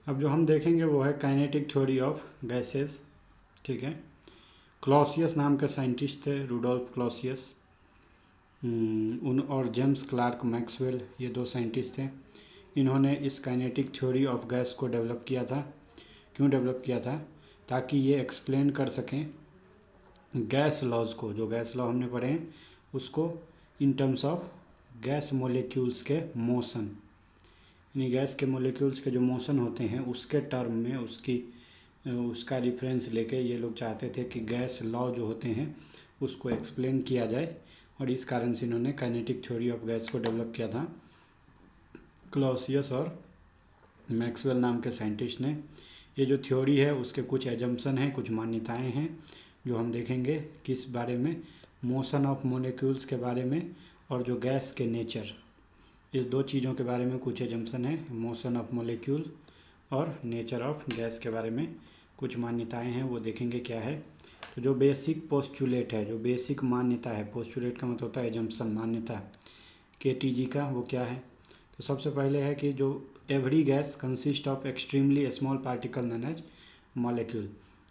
अब जो हम देखेंगे वो है काइनेटिक थ्योरी ऑफ गैसेस। ठीक है, क्लॉसियस नाम के साइंटिस्ट थे, रुडोल्फ क्लॉसियस उन और जेम्स क्लार्क मैक्सवेल, ये दो साइंटिस्ट थे। इन्होंने इस काइनेटिक थ्योरी ऑफ गैस को डेवलप किया था। क्यों डेवलप किया था? ताकि ये एक्सप्लेन कर सकें गैस लॉज को, जो गैस लॉ हमने पढ़े हैं उसको, in terms of gas molecules के मोशन, यानी गैस के मोलिक्यूल्स के जो मोशन होते हैं उसके टर्म में उसका रिफरेंस लेके ये लोग चाहते थे कि गैस लॉ जो होते हैं उसको एक्सप्लेन किया जाए, और इस कारण से इन्होंने काइनेटिक थ्योरी ऑफ गैस को डेवलप किया था, क्लॉसियस और मैक्सवेल नाम के साइंटिस्ट ने। ये जो थ्योरी है उसके कुछ एजम्पशन हैं, कुछ मान्यताएं हैं जो हम देखेंगे किस बारे में, मोशन ऑफ मोलिक्यूल्स के बारे में और जो गैस के नेचर, इस दो चीज़ों के बारे में कुछ एजम्पशन है, मोशन ऑफ मोलिक्यूल और नेचर ऑफ गैस के बारे में कुछ मान्यताएं हैं, वो देखेंगे क्या है। तो जो बेसिक पोस्टुलेट है, जो बेसिक मान्यता है, पोस्टुलेट का मतलब होता है एजम्पशन, मान्यता, केटीजी का, वो क्या है? तो सबसे पहले है कि जो every gas consist of extremely small particle known as molecule.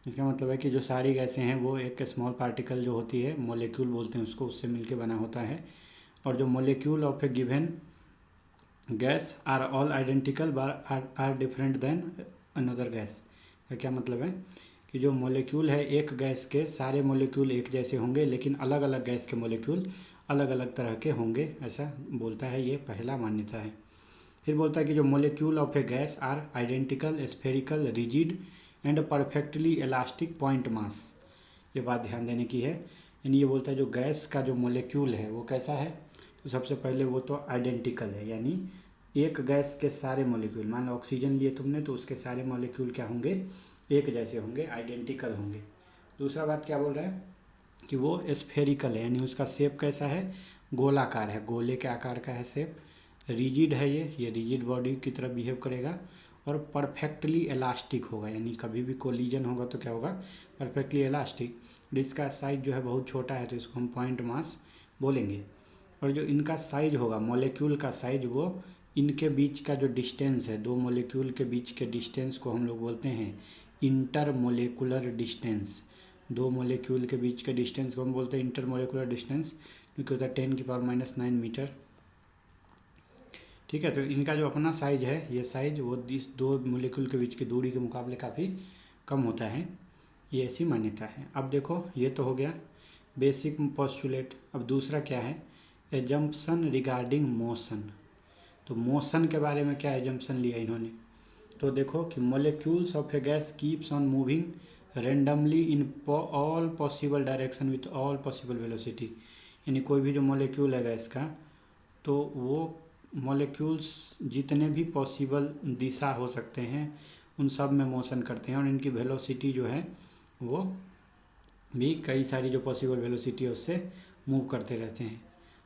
इसका मतलब है कि जो सारी गैसें हैं वो एक स्मॉल पार्टिकल जो होती है, मॉलिक्यूल बोलते हैं उसको, उससे मिलके बना होता है। और जो molecule of a given gas are all identical are different than another gas. का क्या मतलब है कि जो मॉलिक्यूल है एक गैस के, सारे मॉलिक्यूल एक जैसे होंगे लेकिन अलग अलग गैस के मॉलिक्यूल अलग अलग तरह के होंगे, ऐसा बोलता है, ये पहला मान्यता है। फिर बोलता है कि जो molecule of a gas are identical spherical rigid and perfectly elastic point mass. ये बात ध्यान देने की है, यानी ये बोलता है जो गैस का जो मॉलिक्यूल है वो कैसा है। तो सबसे पहले वो तो आइडेंटिकल है, यानी एक गैस के सारे मॉलिक्यूल, मान लो ऑक्सीजन लिए तुमने तो उसके सारे मॉलिक्यूल क्या होंगे, एक जैसे होंगे, आइडेंटिकल होंगे। दूसरा बात क्या बोल रहा है कि वो स्फेरिकल है, यानी उसका शेप कैसा है, गोलाकार है, गोले के आकार का है शेप। रिजिड है, ये रिजिड बॉडी की तरह बिहेव करेगा। और परफेक्टली इलास्टिक होगा, यानी कभी भी कोलिजन होगा तो क्या होगा, परफेक्टली इलास्टिक। और इसका साइज जो है बहुत छोटा है तो इसको हम पॉइंट मास बोलेंगे। और जो इनका साइज होगा, मॉलिक्यूल का साइज, वो इनके बीच का जो डिस्टेंस है, दो मॉलिक्यूल के बीच के डिस्टेंस को हम लोग बोलते हैं इंटर मोलिकुलर डिस्टेंस। दो मॉलिक्यूल के बीच के डिस्टेंस को हम बोलते हैं इंटर मोलिकुलर डिस्टेंस, क्योंकि होता है 10⁻⁹ मीटर। ठीक है, तो इनका जो अपना साइज है, ये साइज वो इस दो मॉलिक्यूल के बीच की दूरी के मुकाबले काफ़ी कम होता है, ये ऐसी मान्यता है। अब देखो ये तो हो गया बेसिक पोस्टुलेट। अब दूसरा क्या है, एजम्पशन रिगार्डिंग मोशन। तो मोशन के बारे में क्या एजम्पशन लिया इन्होंने, तो देखो कि molecules of a gas keeps on moving randomly in all possible direction with all possible velocity. यानी कोई भी जो मॉलिक्यूल है गैस का, तो वो मॉलिक्यूल्स जितने भी पॉसिबल दिशा हो सकते हैं उन सब में मोशन करते हैं, और इनकी वेलोसिटी जो है वो भी कई सारी जो पॉसिबल वेलोसिटी है उससे मूव करते रहते हैं।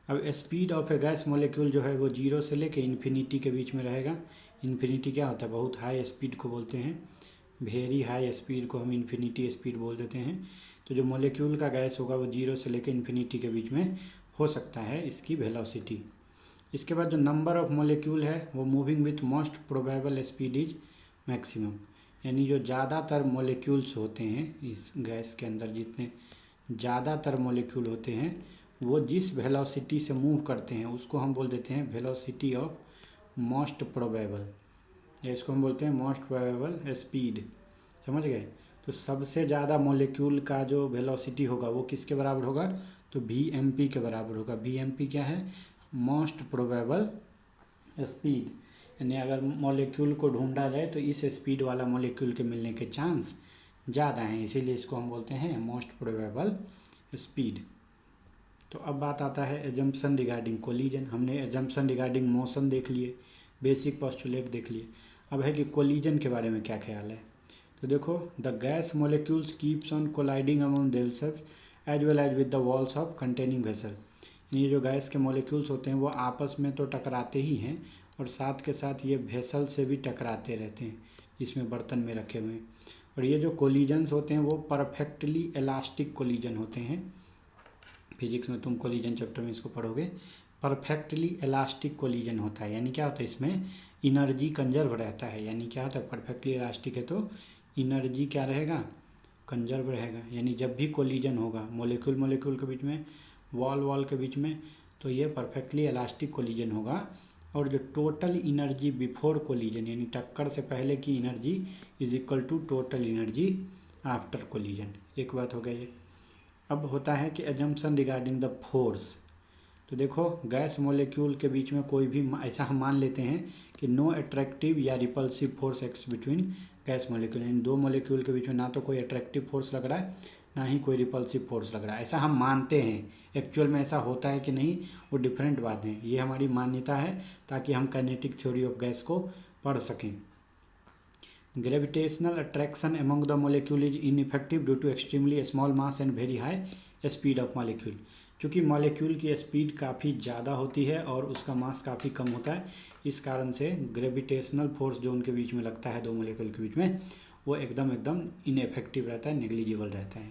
अब speed of a gas molecule जो है वो 0 से लेके इन्फिनिटी के बीच में रहेगा। इन्फिनिटी क्या होता है, बहुत हाई स्पीड को बोलते हैं, वेरी हाई स्पीड को हम इन्फिनिटी स्पीड बोल देते हैं। तो जो मॉलिक्यूल का गैस होगा वो 0 से लेकर इन्फिनिटी के बीच में हो सकता है इसकी वेलोसिटी। इसके बाद जो नंबर ऑफ मॉलिक्यूल है वो moving with most probable speed is maximum. यानी जो ज़्यादातर मॉलिक्यूल्स होते हैं इस गैस के अंदर, जितने ज़्यादातर मॉलिक्यूल होते हैं वो जिस वेलोसिटी से मूव करते हैं उसको हम बोल देते हैं वेलोसिटी ऑफ मोस्ट प्रोबेबल, या इसको हम बोलते हैं मोस्ट प्रोबेबल स्पीड। समझ गए? तो सबसे ज़्यादा मॉलिक्यूल का जो वेलोसिटी होगा वो किसके बराबर होगा, तो वी के बराबर होगा। वी क्या है, मोस्ट प्रोबेबल स्पीड। यानी अगर मॉलिक्यूल को ढूंढा जाए तो इस स्पीड वाला मॉलिक्यूल के मिलने के चांस ज़्यादा हैं, इसीलिए इसको हम बोलते हैं मोस्ट प्रोबेबल स्पीड। तो अब बात आता है एजम्पशन रिगार्डिंग कोलिजन। हमने एजम्पशन रिगार्डिंग मोशन देख लिए, बेसिक पोस्टुलेट देख लिए। अब है कि कोलिजन के बारे में क्या ख्याल है। तो देखो, the gas molecules keeps on colliding among themselves as well as with the walls of containing vessel. ये जो गैस के मॉलिक्यूल्स होते हैं वो आपस में तो टकराते ही हैं, और साथ के साथ ये वेसल से भी टकराते रहते हैं जिसमें बर्तन में रखे हुए हैं। और ये जो कोलिजन्स होते हैं वो परफेक्टली इलास्टिक कोलिजन होते हैं। फिजिक्स में तुम कोलिजन चैप्टर में इसको पढ़ोगे, परफेक्टली इलास्टिक कोलिजन होता है, यानी क्या होता है इसमें इनर्जी कंजर्व रहता है। यानी क्या होता है, परफेक्टली इलास्टिक है तो इनर्जी क्या रहेगा, कंजर्व रहेगा। यानी जब भी कोलिजन होगा मॉलिक्यूल मॉलिक्यूल के बीच में, वॉल वॉल के बीच में, तो ये परफेक्टली इलास्टिक कोलिजन होगा। और जो टोटल इनर्जी बिफोर कोलिजन, यानी टक्कर से पहले की energy is equal to total energy after collision. एक बात हो गया ये। अब होता है कि एजम्पशन रिगार्डिंग द फोर्स। तो देखो गैस मॉलिक्यूल के बीच में कोई भी, ऐसा हम मान लेते हैं कि नो अट्रैक्टिव या repulsive force x between gas molecule, यानी दो मॉलिक्यूल के बीच में ना तो कोई अट्रैक्टिव फोर्स लग रहा है ना ही कोई रिपल्सिव फोर्स लग रहा है। ऐसा हम मानते हैं, एक्चुअल में ऐसा होता है कि नहीं वो डिफरेंट बात है। ये हमारी मान्यता है ताकि हम काइनेटिक थ्योरी ऑफ गैस को पढ़ सकें। Gravitational attraction among the molecule is ineffective due to extremely small mass and very high speed of molecule. चूँकि मॉलिक्यूल की स्पीड काफ़ी ज़्यादा होती है और उसका मास काफ़ी कम होता है, इस कारण से ग्रेविटेशनल फोर्स जो उनके बीच में लगता है दो मॉलिक्यूल के बीच में, वो एकदम इनइफेक्टिव रहता है, नेग्लिजिबल रहता है।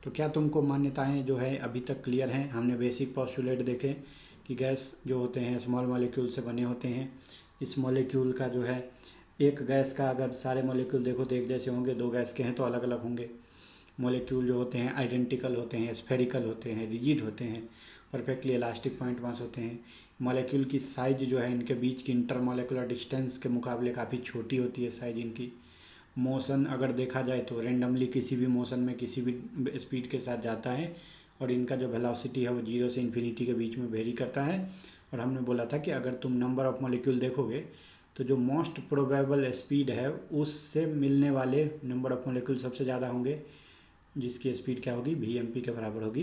तो क्या तुमको मान्यताएं जो है अभी तक क्लियर हैं? हमने बेसिक पोस्टुलेट देखे कि गैस जो होते हैं स्मॉल मॉलिक्यूल से बने होते हैं। इस मॉलिक्यूल का जो है, एक गैस का अगर सारे मॉलिक्यूल देखो तो एक जैसे होंगे, दो गैस के हैं तो अलग अलग होंगे। मॉलिक्यूल जो होते हैं आइडेंटिकल होते हैं, स्फेरिकल होते हैं, रिजिड होते हैं, परफेक्टली इलास्टिक पॉइंट मास होते हैं। मॉलिक्यूल की साइज जो है इनके बीच की इंटरमॉलिक्यूलर डिस्टेंस के मुकाबले काफ़ी छोटी होती है साइज इनकी। मोशन अगर देखा जाए तो रेंडमली किसी भी मोशन में किसी भी स्पीड के साथ जाता है, और इनका जो वेलोसिटी है वो 0 से इन्फिनिटी के बीच में वेरी करता है। और हमने बोला था कि अगर तुम नंबर ऑफ़ मॉलिक्यूल देखोगे तो जो मोस्ट प्रोबेबल स्पीड है उससे मिलने वाले नंबर ऑफ़ मॉलिक्यूल सबसे ज़्यादा होंगे, जिसकी स्पीड क्या होगी, VMP के बराबर होगी।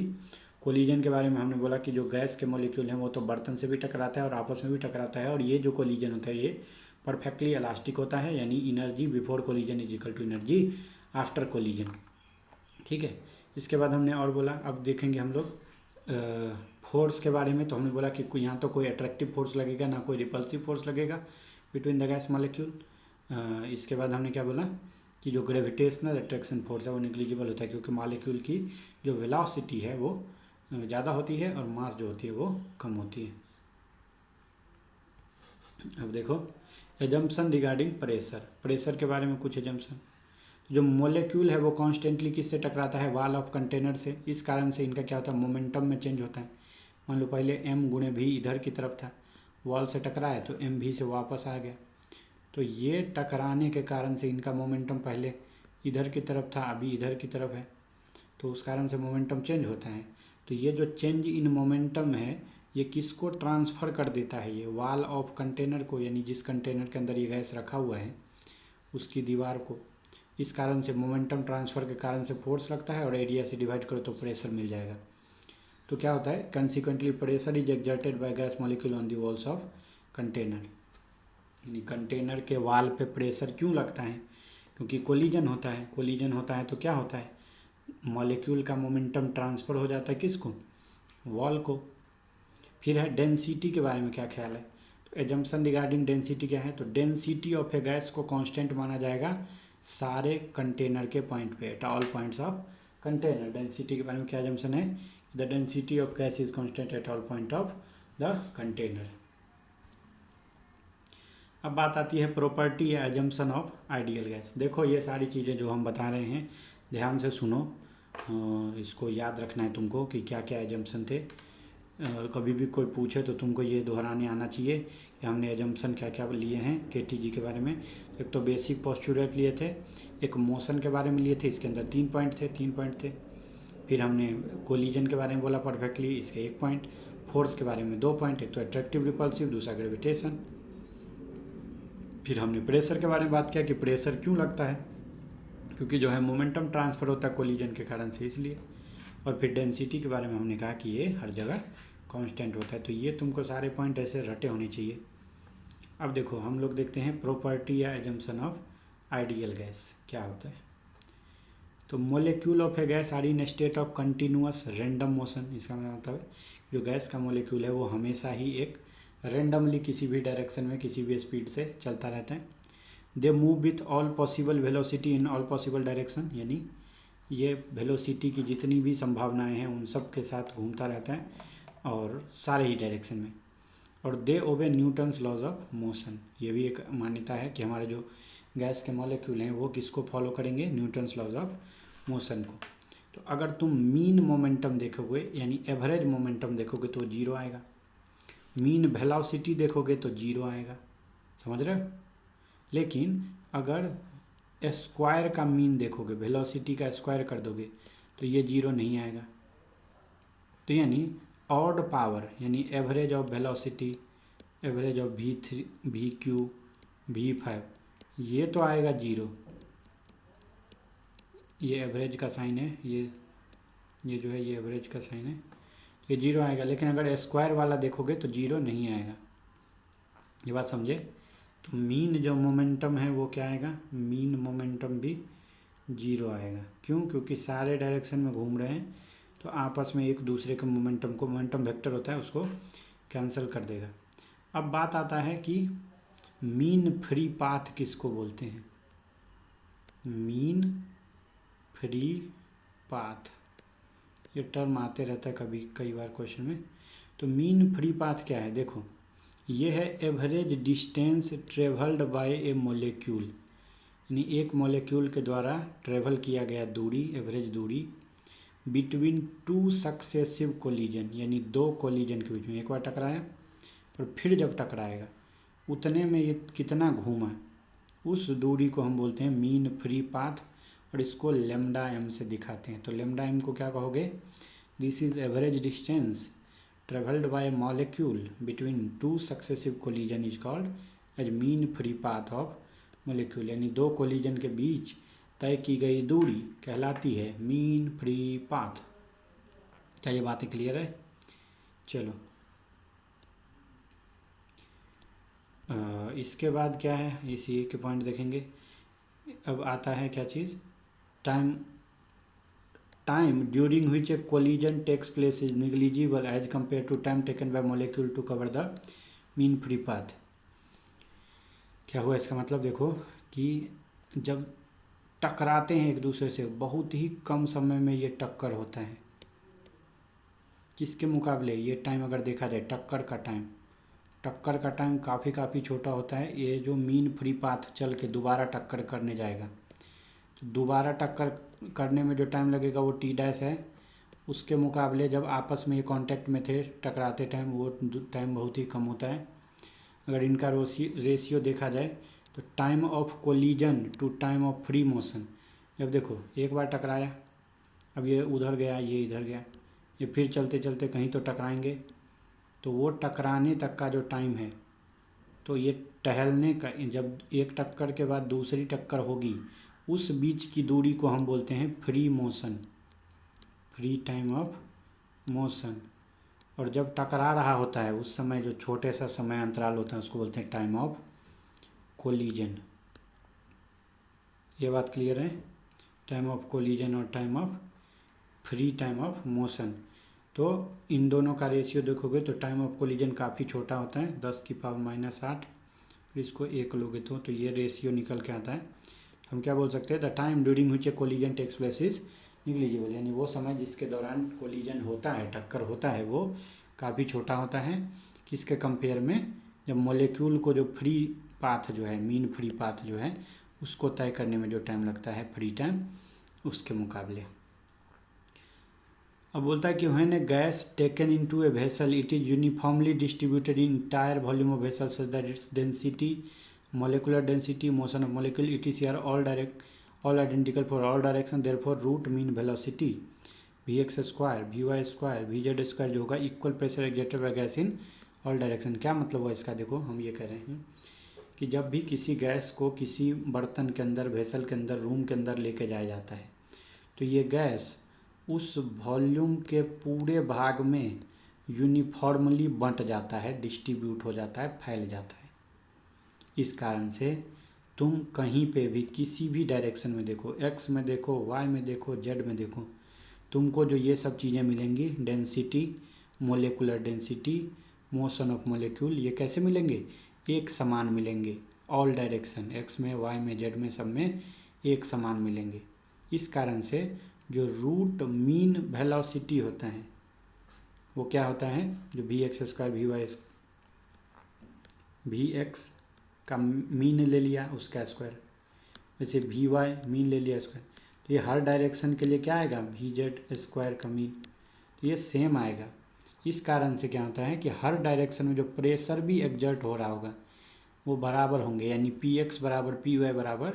कोलिजन के बारे में हमने बोला कि जो गैस के मॉलिक्यूल हैं वो तो बर्तन से भी टकराता है और आपस में भी टकराता है, और ये जो कोलिजन होता है ये परफेक्टली इलास्टिक होता है। यानी energy before collision is equal to energy after collision. ठीक है, इसके बाद हमने और बोला, अब देखेंगे हम लोग फोर्स के बारे में। तो हमने बोला कि यहाँ तो कोई अट्रैक्टिव फोर्स लगेगा ना कोई रिपल्सिव फोर्स लगेगा बिटवीन द गैस मॉलिक्यूल। इसके बाद हमने क्या बोला कि जो ग्रेविटेशनल अट्रैक्शन फोर्स है वो निग्लिजिबल होता है, क्योंकि मॉलिक्यूल की जो वेलोसिटी है वो ज़्यादा होती है और मास जो होती है वो कम होती है। अब देखो एजम्पशन रिगार्डिंग प्रेशर। प्रेशर के बारे में कुछ एजम्पशन। जो मॉलिक्यूल है वो कॉन्स्टेंटली किससे टकराता है, वॉल ऑफ कंटेनर से। इस कारण से इनका क्या होता है, मोमेंटम में चेंज होता है। मान लो पहले m गुणे v इधर की तरफ था, वॉल से टकराया तो mv से वापस आ गया। तो ये टकराने के कारण से इनका मोमेंटम पहले इधर की तरफ था, अभी इधर की तरफ है, तो उस कारण से मोमेंटम चेंज होता है। तो ये जो चेंज इन मोमेंटम है ये किसको ट्रांसफ़र कर देता है, ये वॉल ऑफ कंटेनर को, यानी जिस कंटेनर के अंदर ये गैस रखा हुआ है उसकी दीवार को। इस कारण से मोमेंटम ट्रांसफ़र के कारण से फोर्स लगता है, और एरिया से डिवाइड करो तो प्रेशर मिल जाएगा। तो क्या होता है, consequently pressure is exerted by gas molecule on the walls of container. यानी कंटेनर के वाल पे प्रेशर क्यों लगता है, क्योंकि कोलिजन होता है। कोलिजन होता है तो क्या होता है, मॉलिक्यूल का मोमेंटम ट्रांसफ़र हो जाता है किसको, वॉल को। फिर है डेंसिटी के बारे में क्या ख्याल है। तो एजम्पशन रिगार्डिंग डेंसिटी क्या है, तो डेंसिटी ऑफ ए गैस को कांस्टेंट माना जाएगा सारे कंटेनर के पॉइंट पे, at all points of container. Density के बारे में क्या एजम्पशन है, the density of gas is constant at all point of the container. अब बात आती है प्रॉपर्टी या एजम्पशन ऑफ आइडियल गैस। देखो ये सारी चीज़ें जो हम बता रहे हैं ध्यान से सुनो, इसको याद रखना है तुमको कि क्या क्या एजम्पशन थे। कभी भी कोई पूछे तो तुमको ये दोहराने आना चाहिए कि हमने एजम्पशन क्या क्या लिए हैं KTG के बारे में। एक तो बेसिक पोस्टुलेट लिए थे, एक मोशन के बारे में लिए थे, इसके अंदर 3 पॉइंट थे। फिर हमने कोलिजन के बारे में बोला परफेक्टली, इसके 1 पॉइंट। फोर्स के बारे में 2 पॉइंट, एक तो अट्रैक्टिव रिपल्सिव, दूसरा ग्रेविटेशन। फिर हमने प्रेशर के बारे में बात किया कि प्रेशर क्यों लगता है, क्योंकि जो है मोमेंटम ट्रांसफ़र होता है कोलिजन के कारण से, इसलिए। और फिर डेंसिटी के बारे में हमने कहा कि ये हर जगह कांस्टेंट होता है। तो ये तुमको सारे पॉइंट ऐसे रटे होने चाहिए। अब देखो हम लोग देखते हैं प्रॉपर्टी या एजम्पशन ऑफ आइडियल गैस क्या होता है। तो molecule of a gas are in state of continuous random motion. इसका मतलब है जो गैस का मोलिक्यूल है वो हमेशा ही एक रैंडमली किसी भी डायरेक्शन में किसी भी स्पीड से चलता रहता है। They move with all possible velocity in all possible direction, यानी ये वेलोसिटी की जितनी भी संभावनाएं हैं उन सब के साथ घूमता रहता है। और सारे ही डायरेक्शन में। और दे ओबे न्यूटन्स लॉज ऑफ मोशन, ये भी एक मान्यता है कि हमारे जो गैस के मॉलिक्यूल हैं वो किसको फॉलो करेंगे, न्यूटन्स लॉज ऑफ मोशन को। तो अगर तुम मीन मोमेंटम देखोगे यानी एवरेज मोमेंटम देखोगे तो जीरो आएगा, मीन वेलोसिटी देखोगे तो जीरो आएगा, समझ रहे हो। लेकिन अगर स्क्वायर का मीन देखोगे, वेलोसिटी का स्क्वायर कर दोगे तो ये जीरो नहीं आएगा। तो यानी ऑड पावर यानी average of velocity, average of V3 VQ V5 ये तो आएगा जीरो, ये एवरेज का साइन है, ये जो है ये एवरेज का साइन है, ये जीरो आएगा। लेकिन अगर स्क्वायर वाला देखोगे तो जीरो नहीं आएगा, ये बात समझे। तो मीन जो मोमेंटम है वो क्या आएगा, मीन मोमेंटम भी जीरो आएगा। क्यों, क्योंकि सारे डायरेक्शन में घूम रहे हैं तो आपस में एक दूसरे के मोमेंटम को, मोमेंटम वेक्टर होता है उसको कैंसिल कर देगा। अब बात आता है कि मीन फ्री पाथ किसको बोलते हैं, मीन फ्री पाथ, ये टर्म आते रहता है कभी कई बार क्वेश्चन में। तो मीन फ्री पाथ क्या है, देखो ये है एवरेज डिस्टेंस ट्रेवल्ड बाय ए मोलिक्यूल, यानी एक मोलिक्यूल के द्वारा ट्रेवल किया गया दूरी, एवरेज दूरी बिटवीन टू सक्सेसिव कोलिजन, यानी दो कोलिजन के बीच में, एक बार टकराया और फिर जब टकराएगा उतने में ये कितना घूमा, उस दूरी को हम बोलते हैं मीन फ्री पाथ। और इसको लेमडा एम से दिखाते हैं। तो लेमडा एम को क्या कहोगे, this is average distance travelled by molecule between two successive collision is called as mean free path of molecule, यानी दो कोलिजन के बीच तय की गई दूरी कहलाती है मीन फ्री पाथ। क्या ये बातें क्लियर है। चलो इसके बाद क्या है, इसी के पॉइंट देखेंगे। अब आता है क्या चीज़, time, time during which a collision takes place is negligible as compared to time taken by molecule to cover the mean free path. क्या हुआ इसका मतलब, देखो कि जब टकराते हैं एक दूसरे से बहुत ही कम समय में ये टक्कर होता है, किसके मुकाबले, ये टाइम अगर देखा जाए टक्कर का टाइम, टक्कर का टाइम काफ़ी छोटा होता है। ये जो मीन फ्री पाथ चल के दोबारा टक्कर करने जाएगा तो दोबारा टक्कर करने में जो टाइम लगेगा वो टी डैश है, उसके मुकाबले जब आपस में ये कांटेक्ट में थे टकराते टाइम वो टाइम बहुत ही कम होता है। अगर इनका रेशियो देखा जाए तो time of collision to time of free motion, जब देखो एक बार टकराया, अब ये उधर गया ये इधर गया, ये फिर चलते चलते कहीं तो टकराएंगे, तो वो टकराने तक का जो टाइम है, तो ये टहलने का, जब एक टक्कर के बाद दूसरी टक्कर होगी उस बीच की दूरी को हम बोलते हैं free motion, free time of motion. और जब टकरा रहा होता है उस समय जो छोटे सा समय अंतराल होता है उसको बोलते हैं टाइम ऑफ कोलिजन। ये बात क्लियर है, टाइम ऑफ कोलिजन और time of free time of motion. तो इन दोनों का रेशियो देखोगे तो टाइम ऑफ कोलिजन काफ़ी छोटा होता है, 10⁻⁻⁸, इसको एक लोगे तो ये रेशियो निकल के आता है। हम क्या बोल सकते हैं, the time during which a collision takes place is negligible, यानी वो समय जिसके दौरान कोलिजन होता है, टक्कर होता है, वो काफ़ी छोटा होता है किसके कंपेयर में, जब मॉलिक्यूल को जो फ्री पाथ जो है, मीन फ्री पाथ जो है उसको तय करने में जो टाइम लगता है फ्री टाइम, उसके मुकाबले। अब बोलता है कि when A gas taken into a vessel it is uniformly distributed in entire volume of vessel such that its density, molecular density, motion of molecule etc are all identical for all direction, therefore root mean velocity vx square vy square vz square जो होगा equal pressure exerted by gas in all direction. क्या मतलब हुआ इसका, देखो हम ये कह रहे हैं कि जब भी किसी गैस को किसी बर्तन के अंदर, वेसल के अंदर, रूम के अंदर लेके जाया जाता है तो ये गैस उस वॉल्यूम के पूरे भाग में यूनिफॉर्मली बंट जाता है, डिस्ट्रीब्यूट हो जाता है, फैल जाता है। इस कारण से तुम कहीं पे भी किसी भी डायरेक्शन में देखो, एक्स में देखो, वाई में देखो, जेड में देखो, तुमको जो ये सब चीज़ें मिलेंगी, density, molecular density, motion of molecule, ये कैसे मिलेंगे, एक समान मिलेंगे, ऑल डायरेक्शन, एक्स में, वाई में, जेड में, सब में एक समान मिलेंगे। इस कारण से जो रूट मीन वेलोसिटी होता है वो क्या होता है, जो v x square v x का मीन ले लिया उसका स्क्वायर, वैसे वी वाई मीन ले लिया स्क्वायर, तो ये हर डायरेक्शन के लिए क्या आएगा, वी जेड स्क्वायर का मीन, तो ये सेम आएगा। इस कारण से क्या होता है कि हर डायरेक्शन में जो प्रेशर भी एग्जर्ट हो रहा होगा वो बराबर होंगे, यानी पी एक्स बराबर पी वाई बराबर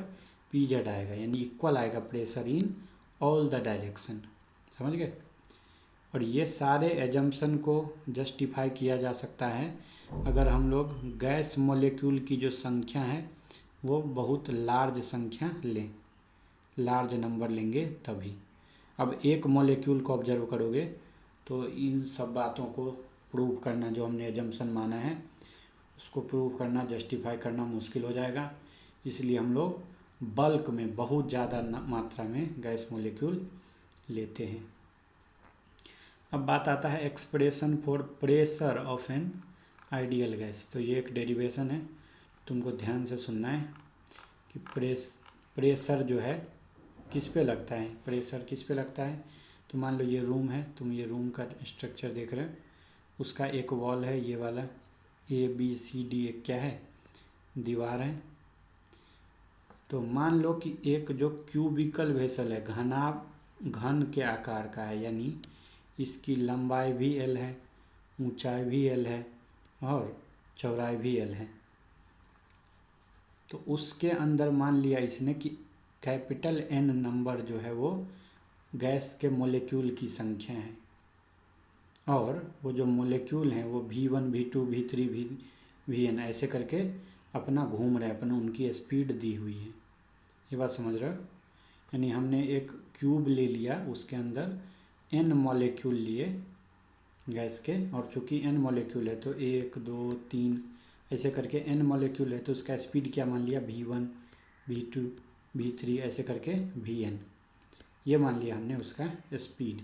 पी जेड आएगा, यानी इक्वल आएगा pressure in all the direction. समझ गए। और ये सारे एजम्पशन को जस्टिफाई किया जा सकता है अगर हम लोग गैस मॉलिक्यूल की जो संख्या है वो बहुत लार्ज संख्या लें, लार्ज नंबर लेंगे तभी। अब एक मॉलिक्यूल को ऑब्जर्व करोगे तो इन सब बातों को प्रूव करना, जो हमने एजम्पशन माना है उसको प्रूव करना, जस्टिफाई करना मुश्किल हो जाएगा। इसलिए हम लोग बल्क में बहुत ज़्यादा मात्रा में गैस मॉलिक्यूल लेते हैं। अब बात आता है expression for pressure of an ideal gas. तो ये एक डेरिवेशन है, तुमको ध्यान से सुनना है कि प्रेशर जो है किस पे लगता है, प्रेशर किस पे लगता है। तो मान लो ये रूम है, तुम ये रूम का स्ट्रक्चर देख रहे हो, उसका एक वॉल है ये वाला, ए बी सी डी, एक क्या है, दीवार है। तो मान लो कि एक जो क्यूबिकल वेसल है, घन के आकार का है, यानी इसकी लंबाई भी एल है, ऊंचाई भी एल है और चौड़ाई भी एल है। तो उसके अंदर मान लिया इसने कि कैपिटल एन नंबर जो है वो गैस के मॉलिक्यूल की संख्या है, और वो जो मॉलिक्यूल हैं वो V1 V2 V3 VN ऐसे करके अपना घूम रहे हैं, अपना उनकी स्पीड दी हुई है। ये बात समझ रहे हो। यानी हमने एक क्यूब ले लिया, उसके अंदर n मॉलिक्यूल लिए गैस के, और चूँकि n मॉलिक्यूल है तो 1 2 3 ऐसे करके n मॉलिक्यूल है, तो उसका स्पीड क्या मान लिया, V1 V2 V3 ऐसे करके VN, ये मान लिया हमने उसका स्पीड।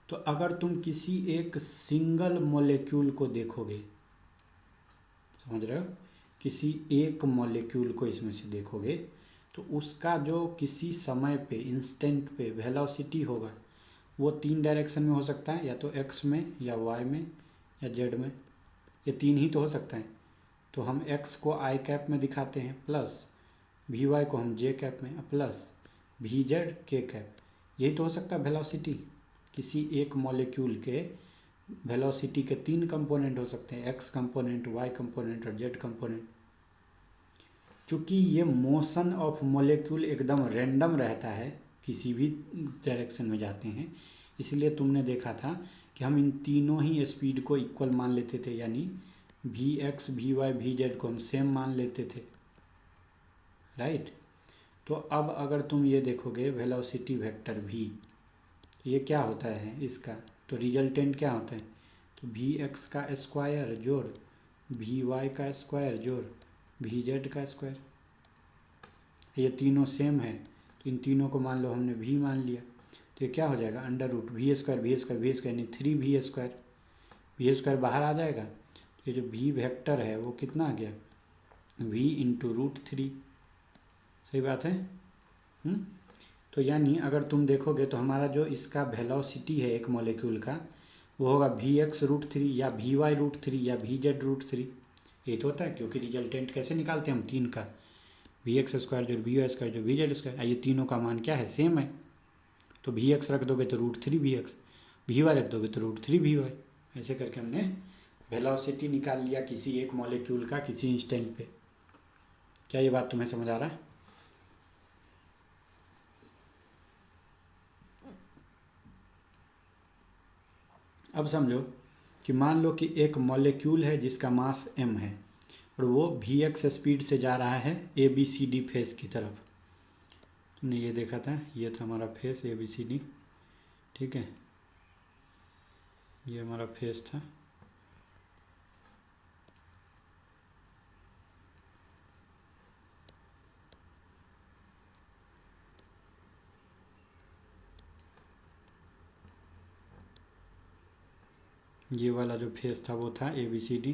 तो अगर तुम किसी एक सिंगल मॉलिक्यूल को देखोगे, समझ रहे हो, किसी एक मॉलिक्यूल को इसमें से देखोगे तो उसका जो किसी समय पे इंस्टेंट पे वेलोसिटी होगा वो 3 डायरेक्शन में हो सकता है, या तो x में या y में या z में, ये 3 ही तो हो सकता है। तो हम x को i कैप में दिखाते हैं, प्लस vy को हम j कैप में, प्लस vz k कैप, यही तो हो सकता है वेलोसिटी। किसी एक मॉलिक्यूल के वेलोसिटी के 3 कंपोनेंट हो सकते हैं, x कंपोनेंट, y कंपोनेंट और z कंपोनेंट। चूँकि ये मोशन ऑफ मॉलिक्यूल एकदम रैंडम रहता है, किसी भी डायरेक्शन में जाते हैं, इसलिए तुमने देखा था कि हम इन तीनों ही स्पीड को इक्वल मान लेते थे, यानी vx vy vz को हम सेम मान लेते थे, राइट। तो अब अगर तुम ये देखोगे वेलोसिटी वेक्टर v, ये क्या होता है इसका, तो रिजल्टेंट क्या होता है, तो vx का स्क्वायर जोड़ vy का स्क्वायर जोड़ vz का स्क्वायर, ये तीनों सेम है तो इन तीनों को मान लो हमने v मान लिया, तो ये क्या हो जाएगा, under root v square v square v square, यानी 3v स्क्वायर, वी स्क्वायर बाहर आ जाएगा, तो ये जो v वेक्टर है वो कितना आ गया, v इंटू रूट 3। सही बात है। तो यानी अगर तुम देखोगे तो हमारा जो इसका वेलोसिटी है एक मॉलिक्यूल का वो होगा vx√3 या vy√3 या vz√3, ये तो होता है, क्योंकि रिजल्टेंट कैसे निकालते हैं हम, 3 का, vx स्क्वायर जो vy स्क्वायर जो vz स्क्वायर, ये तीनों का मान क्या है, सेम है। तो vx रख दोगे तो √3vx, vy रख दोगे तो √3vy, ऐसे करके हमने वेलोसिटी निकाल लिया किसी एक मॉलिक्यूल का किसी इंस्टेंट पे। क्या ये बात तुम्हें समझ आ रहा है। अब समझो कि मान लो कि एक मॉलिक्यूल है जिसका मास m है और वो vx स्पीड से जा रहा है ABCD फेस की तरफ। तुमने ये देखा था, ये था हमारा फेस ABCD, ठीक है, ये हमारा फेस था। ये वाला जो फेस था वो था ABCD,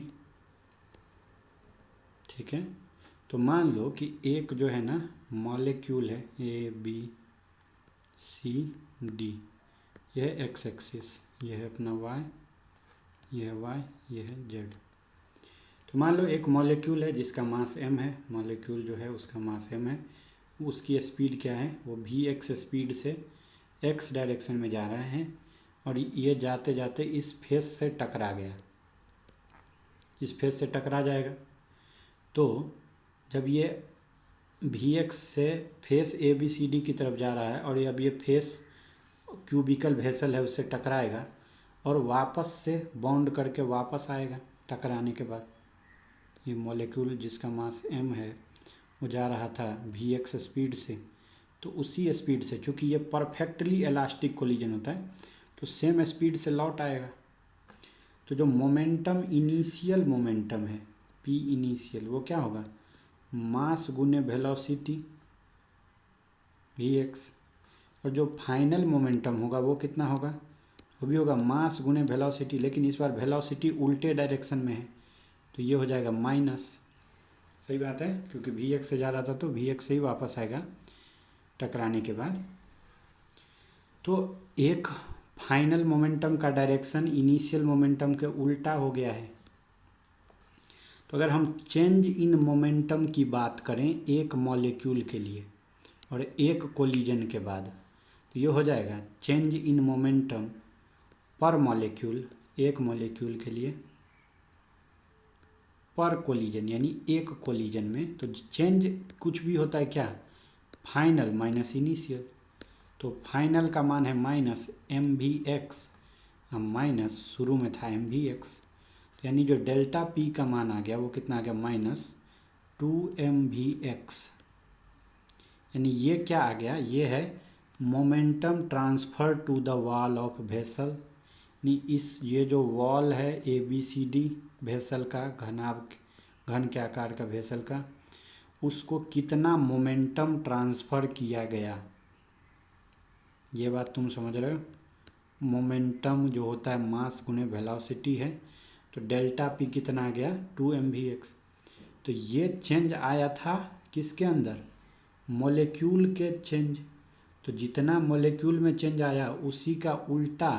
ठीक है। तो मान लो कि एक जो है ना मॉलिक्यूल है ABCD, यह है x एक्सिस, ये है अपना y, ये है y, ये है z। तो मान लो एक मॉलिक्यूल है जिसका मास m है, मॉलिक्यूल जो है उसका मास m है, उसकी स्पीड क्या है, वो vx स्पीड से x डायरेक्शन में जा रहे हैं और ये जाते जाते इस फेस से टकरा गया, इस फेस से टकरा जाएगा। तो जब ये vx से फेस ABCD की तरफ जा रहा है और अब ये फेस क्यूबिकल वेसल है उससे टकराएगा और वापस से बॉन्ड करके वापस आएगा टकराने के बाद। ये मॉलिक्यूल जिसका मास m है वो जा रहा था vx स्पीड से, तो उसी स्पीड से, चूँकि ये परफेक्टली इलास्टिक कोलिजन होता है तो सेम स्पीड से लौट आएगा। तो जो मोमेंटम, इनिशियल मोमेंटम है p इनिशियल, वो क्या होगा, मास गुने वेलोसिटी vx, और जो फाइनल मोमेंटम होगा वो कितना होगा, वो भी होगा मास गुने वेलोसिटी, लेकिन इस बार वेलोसिटी उल्टे डायरेक्शन में है तो ये हो जाएगा माइनस। सही बात है, क्योंकि vx से जा रहा था तो vx से ही वापस आएगा टकराने के बाद। तो एक फाइनल मोमेंटम का डायरेक्शन इनिशियल मोमेंटम के उल्टा हो गया है। तो अगर हम चेंज इन मोमेंटम की बात करें एक मॉलिक्यूल के लिए और एक कोलिजन के बाद, तो ये हो जाएगा चेंज इन मोमेंटम पर मॉलिक्यूल, एक मॉलिक्यूल के लिए पर कोलिजन, यानी एक कोलिजन में। तो चेंज कुछ भी होता है क्या, फाइनल माइनस इनिशियल। तो फाइनल का मान है माइनस mvx, माइनस शुरू में था mvx, तो यानी जो डेल्टा p का मान आ गया वो कितना आ गया, माइनस 2mvx। यानी ये क्या आ गया, ये है momentum transfer to the wall of vessel. यानी ये जो वॉल है ABCD वेसल का, घन के आकार का वेसल का, उसको कितना मोमेंटम ट्रांसफ़र किया गया, ये बात तुम समझ रहे हो। मोमेंटम जो होता है मास गुने वेलोसिटी है, तो डेल्टा पी कितना आ गया, 2mvx। तो ये चेंज आया था किसके अंदर, मॉलिक्यूल के चेंज। तो जितना मॉलिक्यूल में चेंज आया उसी का उल्टा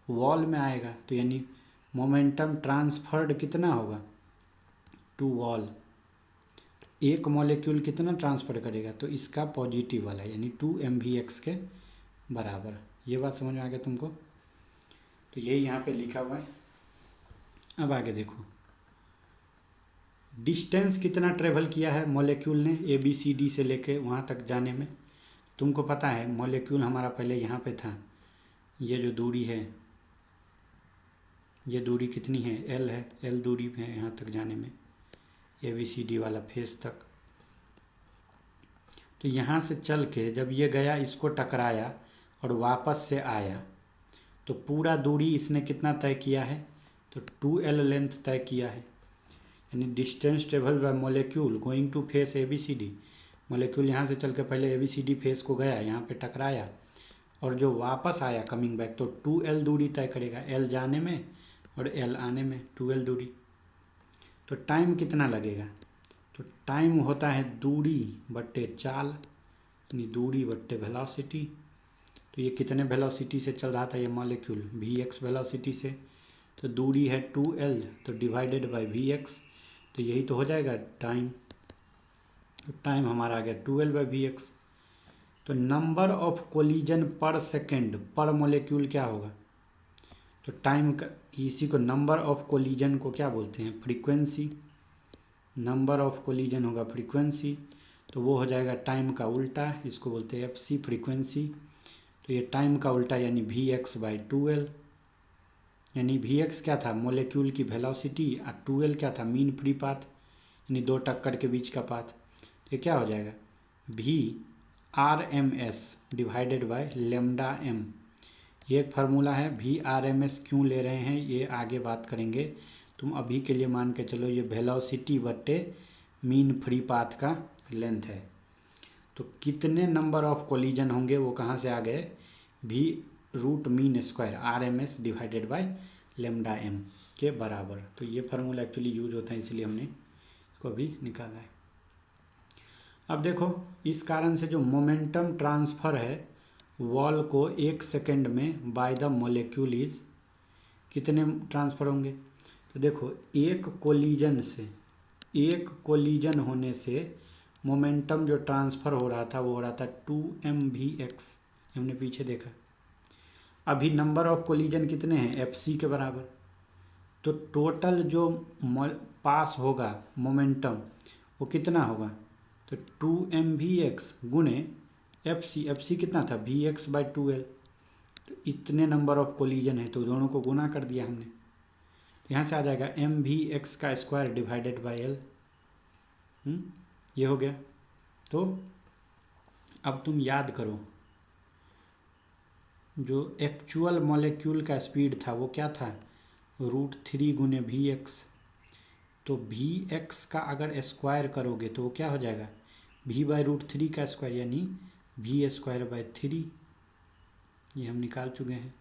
वॉल में आएगा, तो यानी मोमेंटम ट्रांसफर्ड कितना होगा, टू वॉल। एक मॉलिक्यूल कितना ट्रांसफ़र करेगा, तो इसका पॉजिटिव वाला यानी 2mvx के बराबर। ये बात समझ में आ गया तुमको, तो यही यहाँ पे लिखा हुआ है। अब आगे देखो, डिस्टेंस कितना ट्रेवल किया है मॉलिक्यूल ने ABCD से लेके वहाँ तक जाने में। तुमको पता है मॉलिक्यूल हमारा पहले यहाँ पे था, ये जो दूरी है, ये दूरी कितनी है, L है, L दूरी है यहाँ तक जाने में, ABCD वाला फेस तक। तो यहाँ से चल के जब ये गया इसको टकराया और वापस से आया, तो पूरा दूरी इसने कितना तय किया है, तो 2L लेंथ तय किया है। यानी distance travel by molecule going to face ABCD, molecule यहाँ से चल के पहले ABCD फेस को गया, यहाँ पे टकराया और जो वापस आया कमिंग बैक, तो 2L दूरी तय करेगा, L जाने में और L आने में, 2L दूरी। तो टाइम कितना लगेगा, तो टाइम होता है दूरी बट्टे चाल, यानी दूरी बट्टे वेलोसिटी। तो ये कितने वेलोसिटी से चल रहा था ये मॉलिक्यूल, vx वेलोसिटी से, तो दूरी है 2L, तो डिवाइडेड बाय vx, तो यही तो हो जाएगा टाइम। तो टाइम हमारा आ गया 2L/vx। तो नंबर ऑफ कोलिजन पर सेकेंड पर मॉलिक्यूल क्या होगा, तो टाइम का, इसी को नंबर ऑफ कोलिजन को क्या बोलते हैं, फ्रीक्वेंसी। नंबर ऑफ कोलिजन होगा फ्रीक्वेंसी, तो वो हो जाएगा टाइम का उल्टा, इसको बोलते हैं FC फ्रीक्वेंसी। तो ये टाइम का उल्टा यानी vx/2L, यानी vx क्या था, मॉलिक्यूल की वेलोसिटी, और 2L क्या था, मीन फ्री पाथ, यानी दो टक्कर के बीच का पाथ। तो ये क्या हो जाएगा, VRMS divided by lambda m। ये एक फार्मूला है, VRMS क्यों ले रहे हैं ये आगे बात करेंगे। तुम अभी के लिए मान के चलो ये वेलोसिटी बट्टे मीन फ्री पाथ का लेंथ है। तो कितने नंबर ऑफ कोलिजन होंगे वो कहाँ से आ गए, V√मीन² RMS divided by lambda m के बराबर। तो ये फार्मूला एक्चुअली यूज होता है, इसलिए हमने इसको अभी निकाला है। अब देखो, इस कारण से जो मोमेंटम ट्रांसफ़र है वॉल को 1 सेकेंड में बाय द मॉलिक्यूल इज़ कितने ट्रांसफ़र होंगे? तो देखो एक कोलिजन होने से मोमेंटम जो ट्रांसफ़र हो रहा था वो हो रहा था 2mvx, हमने पीछे देखा। अभी नंबर ऑफ कोलिजन कितने हैं? एफ के बराबर। तो टोटल जो पास होगा मोमेंटम वो कितना होगा? तो 2mvx गुणे एफ सी कितना था? vx/2l। तो इतने नंबर ऑफ कोलिजन है तो दोनों को गुना कर दिया हमने। तो यहाँ से आ जाएगा mvx का स्क्वायर डिवाइडेड बाई l। ये हो गया। तो अब तुम याद करो, जो एक्चुअल मॉलिक्यूल का स्पीड था वो क्या था? √3 गुने vx। तो vx का अगर स्क्वायर करोगे तो वो क्या हो जाएगा? v/√3 का स्क्वायर यानी v²/3। ये हम निकाल चुके हैं।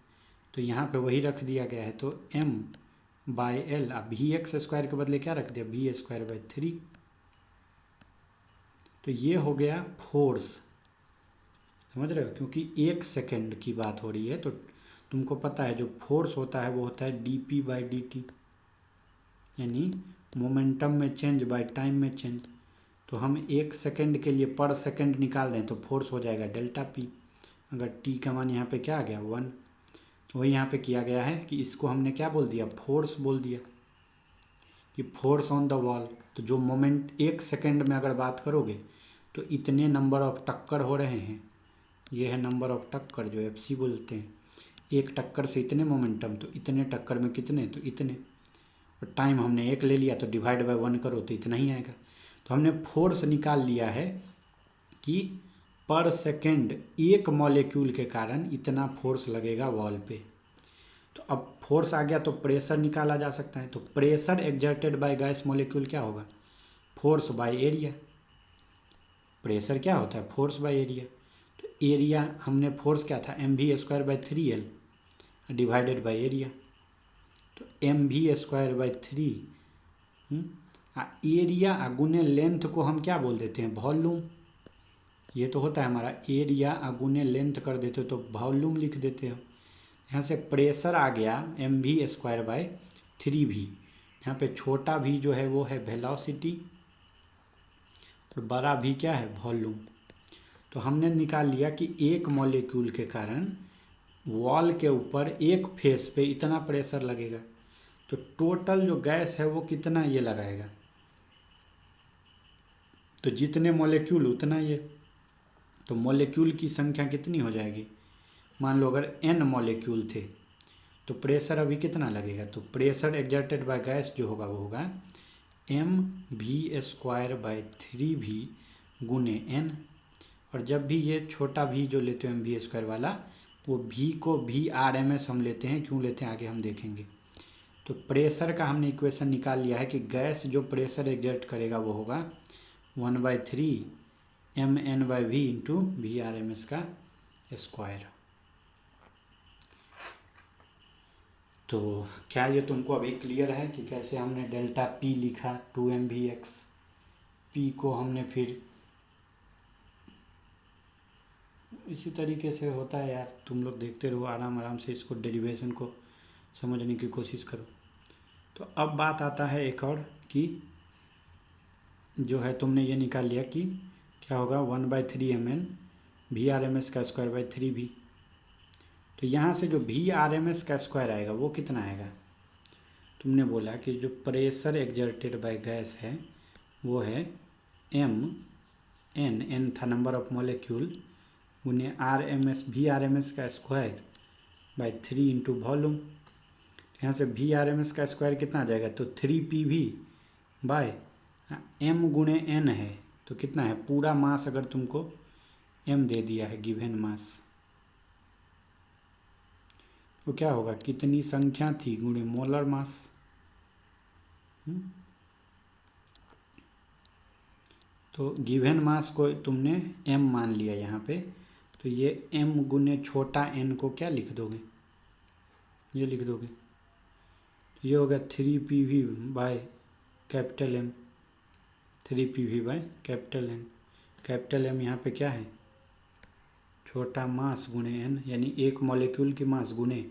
तो यहाँ पे वही रख दिया गया है। तो m/l, अब vx² के बदले क्या रख दिया? v²/3। तो ये हो गया फोर्स, समझ रहे हो? क्योंकि 1 सेकेंड की बात हो रही है तो तुमको पता है जो फोर्स होता है वो होता है dp/dt, यानी मोमेंटम में चेंज बाय टाइम में चेंज। तो हम 1 सेकेंड के लिए पर सेकेंड निकाल रहे हैं तो फोर्स हो जाएगा डेल्टा पी। अगर टी का मान यहाँ पे क्या आ गया? 1। तो वही यहाँ पे किया गया है कि इसको हमने क्या बोल दिया? फोर्स बोल दिया कि फोर्स ऑन द वॉल। तो जो मोमेंट 1 सेकेंड में अगर बात करोगे तो इतने नंबर ऑफ टक्कर हो रहे हैं, ये है नंबर ऑफ टक्कर जो एफ बोलते हैं। एक टक्कर से इतने मोमेंटम, तो इतने टक्कर में कितने? तो इतने। और टाइम हमने 1 ले लिया तो डिवाइड बाय 1 करो तो इतना ही आएगा। तो हमने फोर्स निकाल लिया है कि पर सेकेंड एक मॉलिक्यूल के कारण इतना फोर्स लगेगा वॉल पे। तो अब फोर्स आ गया तो प्रेशर निकाला जा सकता है। तो pressure exerted by gas molecule क्या होगा? Force by area. प्रेशर क्या होता है? Force by area. तो एरिया हमने फोर्स क्या था? mv²/3l divided by area. तो mv²/3 एरिया गुने लेंथ को हम क्या बोल देते हैं? वॉल्यूम। ये तो होता है हमारा एरिया गुने लेंथ कर देते हो तो वॉल्यूम लिख देते हो। यहाँ से प्रेशर आ गया mv²/3v। यहाँ पे छोटा भी जो है वो है वेलोसिटी और बड़ा भी क्या है? वॉल्यूम। तो हमने निकाल लिया कि एक मॉलिक्यूल के कारण वॉल के ऊपर एक फेस पे इतना प्रेशर लगेगा। तो टोटल जो गैस है वो कितना ये लगाएगा? तो जितने मॉलिक्यूल उतना ये। तो मॉलिक्यूल की संख्या कितनी हो जाएगी? मान लो अगर n मॉलिक्यूल थे तो प्रेशर अभी कितना लगेगा? तो प्रेशर एक्जर्टेड बाय गैस जो होगा वो होगा mv²/3v गुने n। और जब भी ये छोटा v जो लेते हो mv² वाला, वो v को VRMS हम लेते हैं। क्यों लेते हैं आगे हम देखेंगे। तो प्रेशर का हमने इक्वेशन निकाल लिया है कि गैस जो प्रेशर एक्जर्ट करेगा वो होगा 1/3 mn/v इंटू VRMS का स्क्वायर। तो क्या ये तुमको अभी क्लियर है कि कैसे हमने डेल्टा पी लिखा? 2mvx, पी को हमने फिर इसी तरीके से होता है यार। तुम लोग देखते रहो, आराम आराम से इसको डेरिवेशन को समझने की कोशिश करो। तो अब बात आता है एक और कि जो है तुमने ये निकाल लिया कि क्या होगा 1/3 mn VRMS का स्क्वायर/3v। तो यहाँ से जो VRMS का स्क्वायर आएगा वो कितना आएगा? तुमने बोला कि जो प्रेशर एक्जर्टेड बाय गैस है वो है n था नंबर ऑफ मॉलिक्यूल गुने VRMS का स्क्वायर बाय 3 इंटू वॉल्यूम। यहाँ से VRMS का स्क्वायर कितना आ जाएगा? तो 3pv बाय m गुणे n है तो कितना है? पूरा मास अगर तुमको m दे दिया है गिवन मास, तो क्या होगा? कितनी संख्या थी गुणे मोलर मास। तो गिवन मास को तुमने m मान लिया यहाँ पे। तो ये m गुने छोटा n को क्या लिख दोगे? ये लिख दोगे। तो ये होगा 3pv by capital M। 3pv by capital M। Capital M यहाँ पे क्या है? छोटा मास गुणे n, यानी एक मॉलिक्यूल की मास गुणे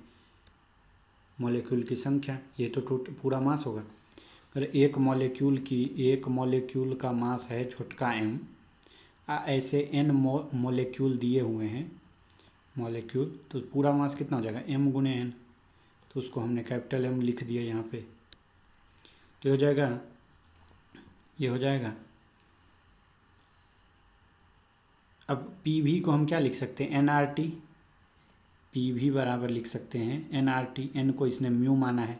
मॉलिक्यूल की संख्या, ये तो पूरा मास होगा। अगर एक मॉलिक्यूल का मास है छोटका m, ऐसे n मॉलिक्यूल दिए हुए हैं मॉलिक्यूल, तो पूरा मास कितना हो जाएगा m गुने n, तो उसको हमने कैपिटल M लिख दिया यहाँ पे। तो ये हो जाएगा। अब PV को हम क्या लिख सकते हैं, nRT। PV बराबर लिख सकते हैं nRT, n को इसने म्यू माना है,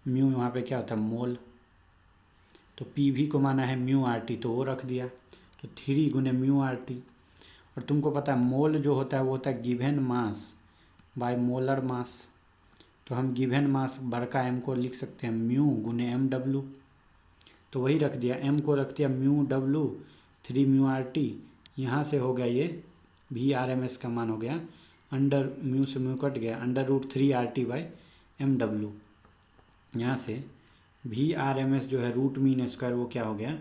म्यू यहाँ पे क्या होता है मोल, तो PV को माना है म्यू RT, तो वो रख दिया, तो 3 गुने म्यू RT। और तुमको पता है मोल जो होता है वो होता है given mass by molar mass, तो हम गिवन मास बड़का m को लिख सकते हैं म्यू गुने MW, तो वही रख दिया, m को रख दिया म्यू W, 3 म्यू RT। यहाँ से हो गया ये VRMS का मान हो गया, अंडर म्यू से म्यू कट गया, √3RT/MW। यहाँ से VRMS जो है रूट मीन स्क्वायर वो क्या हो गया,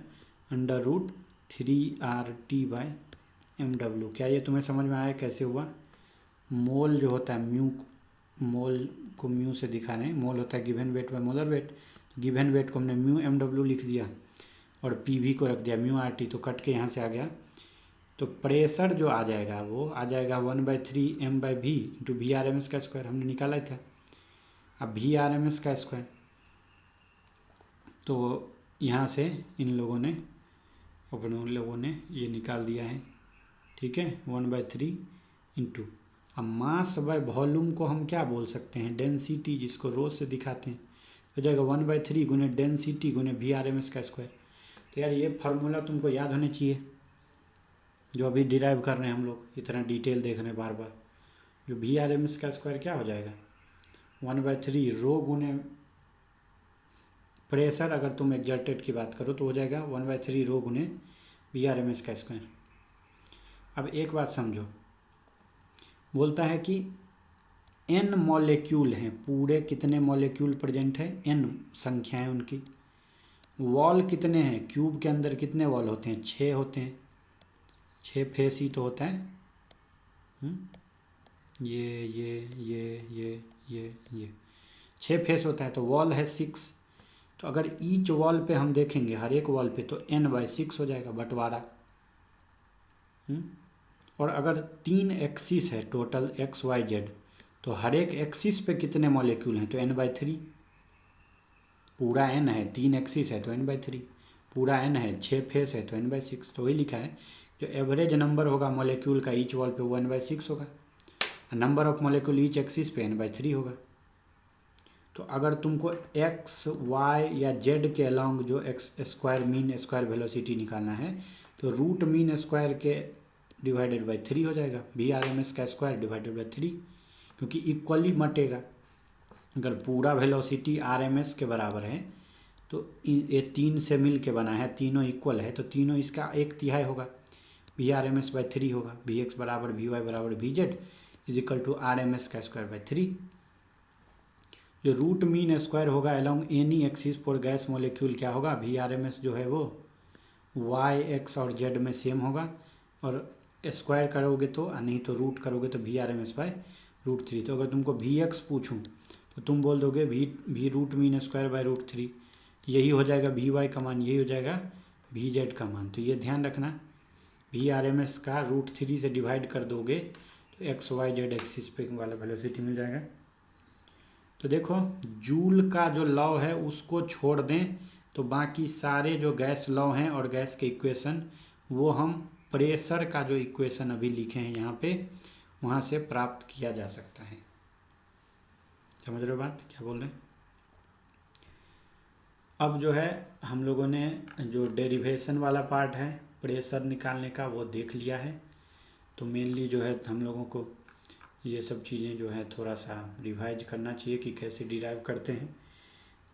√3RT/MW। क्या ये तुम्हें समझ में आया कैसे हुआ? मोल जो होता है म्यू, मोल को म्यू से दिखा रहे हैं, मोल होता है given weight by molar weight, given weight को हमने म्यू MW लिख दिया और PV को रख दिया म्यू RT, तो कट के यहाँ से आ गया। तो प्रेशर जो आ जाएगा वो आ जाएगा 1/3 m/v इंटू VRMS का स्क्वायर, हमने निकाला था। अब VRMS का स्क्वायर, तो यहाँ से इन लोगों ने ये निकाल दिया है, ठीक है, 1/3 इंटू, अब मास बाय वॉल्यूम को हम क्या बोल सकते हैं, डेंसिटी, जिसको रो से दिखाते हैं, हो जाएगा 1/3 गुने डेंसिटी गुने VRMS का स्क्वायर। तो यार ये फार्मूला तुमको याद होने चाहिए, जो अभी डिराइव कर रहे हैं हम लोग, इतना डिटेल देख रहे हैं बार बार। जो VRMS का स्क्वायर क्या हो जाएगा, 1/3 रो गुने प्रेशर, अगर तुम एग्जर्टेड की बात करो तो हो जाएगा 1/3 रो गुने VRMS का स्क्वायर। अब एक बात समझो, बोलता है कि n मॉलिक्यूल हैं, पूरे कितने मॉलिक्यूल प्रेजेंट है, n संख्याएं उनकी, वॉल कितने हैं, क्यूब के अंदर कितने वॉल होते हैं, 6 होते हैं, 6 फेस ही तो होता है, ये 6 फेस होता है, तो वॉल है 6, तो अगर ईच वॉल पे हम देखेंगे, हर एक वॉल पे, तो n/6 हो जाएगा बंटवारा। और अगर 3 एक्सिस है टोटल XYZ, तो हर एक एक्सिस पे कितने मॉलिक्यूल हैं, तो n/3, पूरा n है, 3 एक्सिस है तो n/3, पूरा n है, 6 फेस है तो n/6, तो वही लिखा है, जो एवरेज नंबर होगा मॉलिक्यूल का ईच वॉल पे वो n/6 होगा, number of molecule each axis पे n/3 होगा। तो अगर तुमको x, y या z के अलॉन्ग जो x square mean square velocity निकालना है, तो रूट मीन स्क्वायर के डिवाइडेड बाई 3 हो जाएगा, VRMS का स्क्वायर डिवाइडेड बाई 3, क्योंकि इक्वली मटेगा। अगर पूरा वेलोसिटी RMS के बराबर है तो ये 3 से मिल के बना है, तीनों इक्वल है, तो तीनों इसका 1/3 होगा, VRMS/3 होगा, Vx बराबर Vy बराबर Vz is equal to RMS का स्क्वायर बाई 3। जो रूट मीन स्क्वायर होगा along any axis for gas molecule क्या होगा, VRMS जो है वो y, x और z में सेम होगा, और स्क्वायर करोगे तो, नहीं तो रूट करोगे तो VRMS/√3। तो अगर तुमको Vx पूछूं तो तुम बोल दोगे v root mean square by √3, यही हो जाएगा Vy का मान, यही हो जाएगा Vz का मान। तो ये ध्यान रखना, VRMS का √3 से डिवाइड कर दोगे तो XYZ एक्सिस पे वाला वेलोसिटी मिल जाएगा। तो देखो जूल का जो लॉ है उसको छोड़ दें तो बाकी सारे जो गैस लॉ हैं और गैस के इक्वेशन, वो हम प्रेशर का जो इक्वेशन अभी लिखे हैं यहाँ पे, वहाँ से प्राप्त किया जा सकता है। समझ रहे हो बात क्या बोल रहे हैं? अब जो है हम लोगों ने जो डेरिवेशन वाला पार्ट है प्रेशर निकालने का वो देख लिया है। तो मेनली जो है हम लोगों को ये सब चीज़ें जो है थोड़ा सा रिवाइज करना चाहिए कि कैसे डिराइव करते हैं,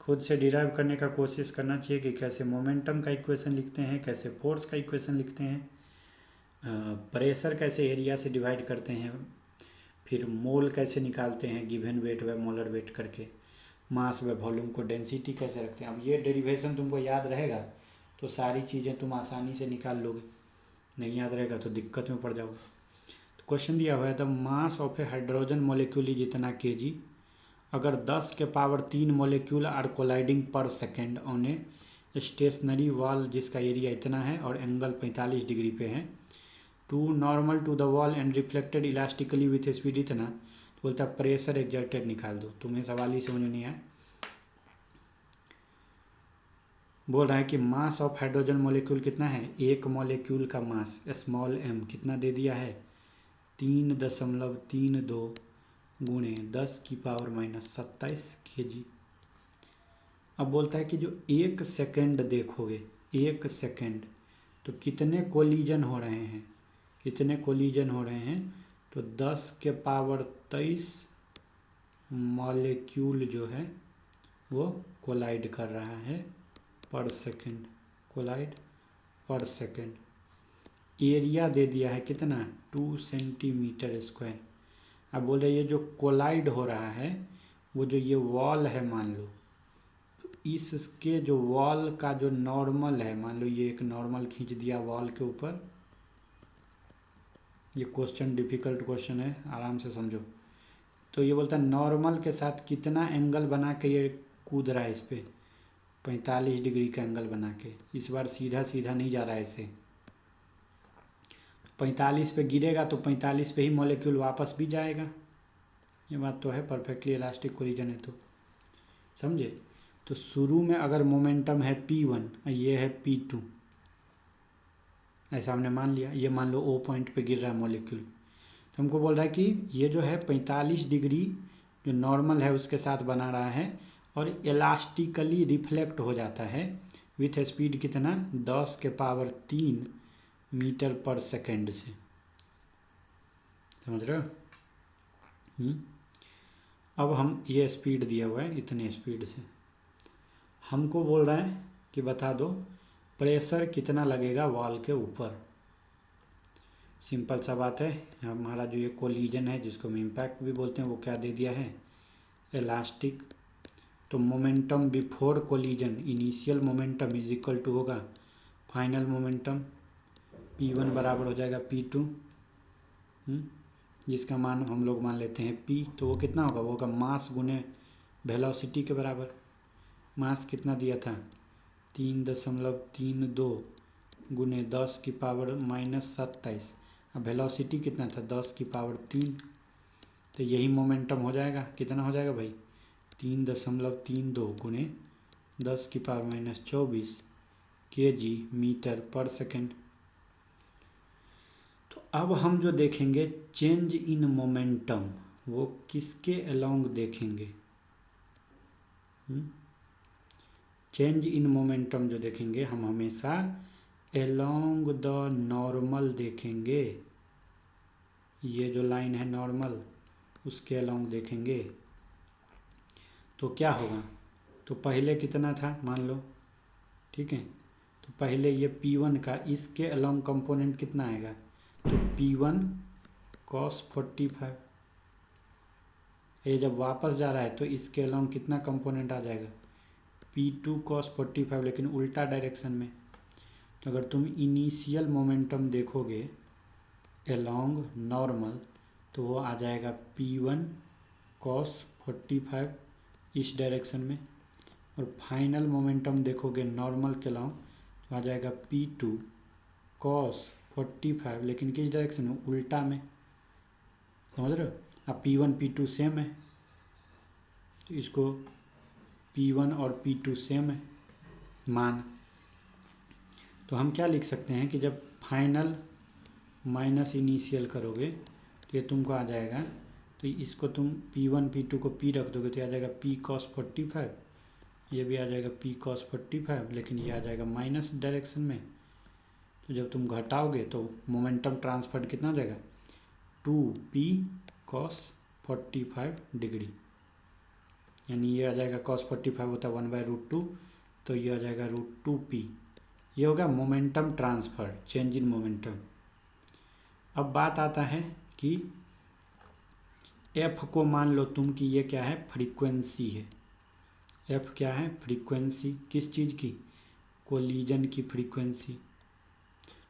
खुद से डिराइव करने का कोशिश करना चाहिए कि कैसे मोमेंटम का इक्वेशन लिखते हैं, कैसे फोर्स का इक्वेशन लिखते हैं, प्रेशर कैसे एरिया से डिवाइड करते हैं, फिर मोल कैसे निकालते हैं गिवन वेट व मोलर वेट करके, मास व वॉल्यूम को डेंसिटी कैसे रखते हैं। अब ये डेरिवेशन तुमको याद रहेगा तो सारी चीज़ें तुम आसानी से निकाल लोगे, नहीं याद रहेगा तो दिक्कत में पड़ जाओगे। तो क्वेश्चन दिया हुआ है the mass of a hydrogen molecule is इतना kg, अगर 10 के power 3 molecule are colliding per second on a stationary wall जिसका एरिया इतना है और एंगल 45 डिग्री पे है, to normal to the wall and reflected elastically with speed इतना, तो बोलता है प्रेशर एग्जर्टेड निकाल दो। तुम्हें सवाल ही समझ नहीं आया। बोल रहा है कि मास ऑफ हाइड्रोजन मॉलिक्यूल कितना है, एक मॉलिक्यूल का मास स्मॉल m कितना दे दिया है 3.32 गुणे 10⁻⁻27 kg। अब बोलता है कि जो एक सेकेंड देखोगे, एक सेकेंड तो कितने कोलिजन हो रहे हैं, कितने कोलिजन हो रहे हैं, तो 10⁻23 मॉलिक्यूल जो है वो कोलाइड कर रहा है पर सेकेंड, कोलाइड पर सेकेंड। एरिया दे दिया है कितना 2 सेंटीमीटर स्क्वायर। अब बोल रहे ये जो कोलाइड हो रहा है वो जो ये वॉल है मान लो, तो इसके जो वॉल का जो नॉर्मल है, मान लो ये एक नॉर्मल खींच दिया वॉल के ऊपर। ये क्वेश्चन डिफ़िकल्ट क्वेश्चन है, आराम से समझो। तो ये बोलता है नॉर्मल के साथ कितना एंगल बना के ये कूद रहा है इस पर, 45 डिग्री का एंगल बना के। इस बार सीधा सीधा नहीं जा रहा है ऐसे, 45 पे गिरेगा तो 45 पे ही मॉलिक्यूल वापस भी जाएगा। ये बात तो है, परफेक्टली इलास्टिक कोलिजन है तो समझे। तो शुरू में अगर मोमेंटम है P1 और ये है P2, ऐसा हमने मान लिया। ये मान लो O पॉइंट पे गिर रहा है मॉलिक्यूल, तो हमको बोल रहा है कि ये जो है 45 डिग्री जो नॉर्मल है उसके साथ बना रहा है और इलास्टिकली रिफ्लेक्ट हो जाता है विथ स्पीड कितना 10⁻³ मीटर पर सेकेंड से। समझ रहे हो? अब हम ये स्पीड दिया हुआ है इतने स्पीड से, हमको बोल रहा है कि बता दो प्रेशर कितना लगेगा वॉल के ऊपर। सिंपल सा बात है, हमारा जो ये कोलिजन है जिसको हम इम्पैक्ट भी बोलते हैं वो क्या दे दिया है इलास्टिक। तो momentum before collision initial momentum is equal to होगा फाइनल मोमेंटम, P1 बराबर हो जाएगा P2, जिसका मान हम लोग मान लेते हैं P। तो वो कितना होगा, वो होगा मास गुने वेलोसिटी के बराबर। मास कितना दिया था 3.32 गुने 10⁻⁻27। अब वेलोसिटी कितना था 10⁻3। तो यही मोमेंटम हो जाएगा, कितना हो जाएगा भाई 3.32 गुने 10⁻⁻24 kg मीटर पर सेकेंड। तो अब हम जो देखेंगे चेंज इन मोमेंटम वो किसके अलोंग देखेंगे, चेंज इन मोमेंटम जो देखेंगे हम हमेशा अलोंग द नॉर्मल देखेंगे। ये जो लाइन है नॉर्मल उसके अलोंग देखेंगे। तो क्या होगा, तो पहले कितना था मान लो, ठीक है, तो पहले ये P1 का इसके अलोंग कंपोनेंट कितना आएगा, तो P1 cos 45। ये जब वापस जा रहा है तो इसके अलोंग कितना कंपोनेंट आ जाएगा P2 cos 45, लेकिन उल्टा डायरेक्शन में। तो अगर तुम इनिशियल मोमेंटम देखोगे अलोंग नॉर्मल तो वो आ जाएगा P1 cos 45 इस डायरेक्शन में, और फाइनल मोमेंटम देखोगे नॉर्मल के अलोंग तो आ जाएगा P2 cos 45, लेकिन किस डायरेक्शन में, उल्टा में। समझ रहे हो? अब P1 P2 सेम है तो इसको P1 और P2 सेम है मान। तो हम क्या लिख सकते हैं कि जब फाइनल माइनस इनिशियल करोगे तो ये तुमको आ जाएगा, तो इसको तुम P1 P2 को P रख दोगे तो आ जाएगा P cos 45, ये भी आ जाएगा P cos 45, लेकिन ये आ जाएगा माइनस डायरेक्शन में। तो जब तुम घटाओगे तो मोमेंटम ट्रांसफर कितना हो जाएगा 2P cos 45 डिग्री, यानी ये आ जाएगा cos 45 होता है 1/√2, तो ये आ जाएगा √2P। ये होगा momentum transfer, change in momentum. अब बात आता है कि F को मान लो तुम कि ये क्या है फ्रीक्वेंसी है। F क्या है फ्रीक्वेंसी, किस चीज़ की, कोलिजन की फ्रीक्वेंसी।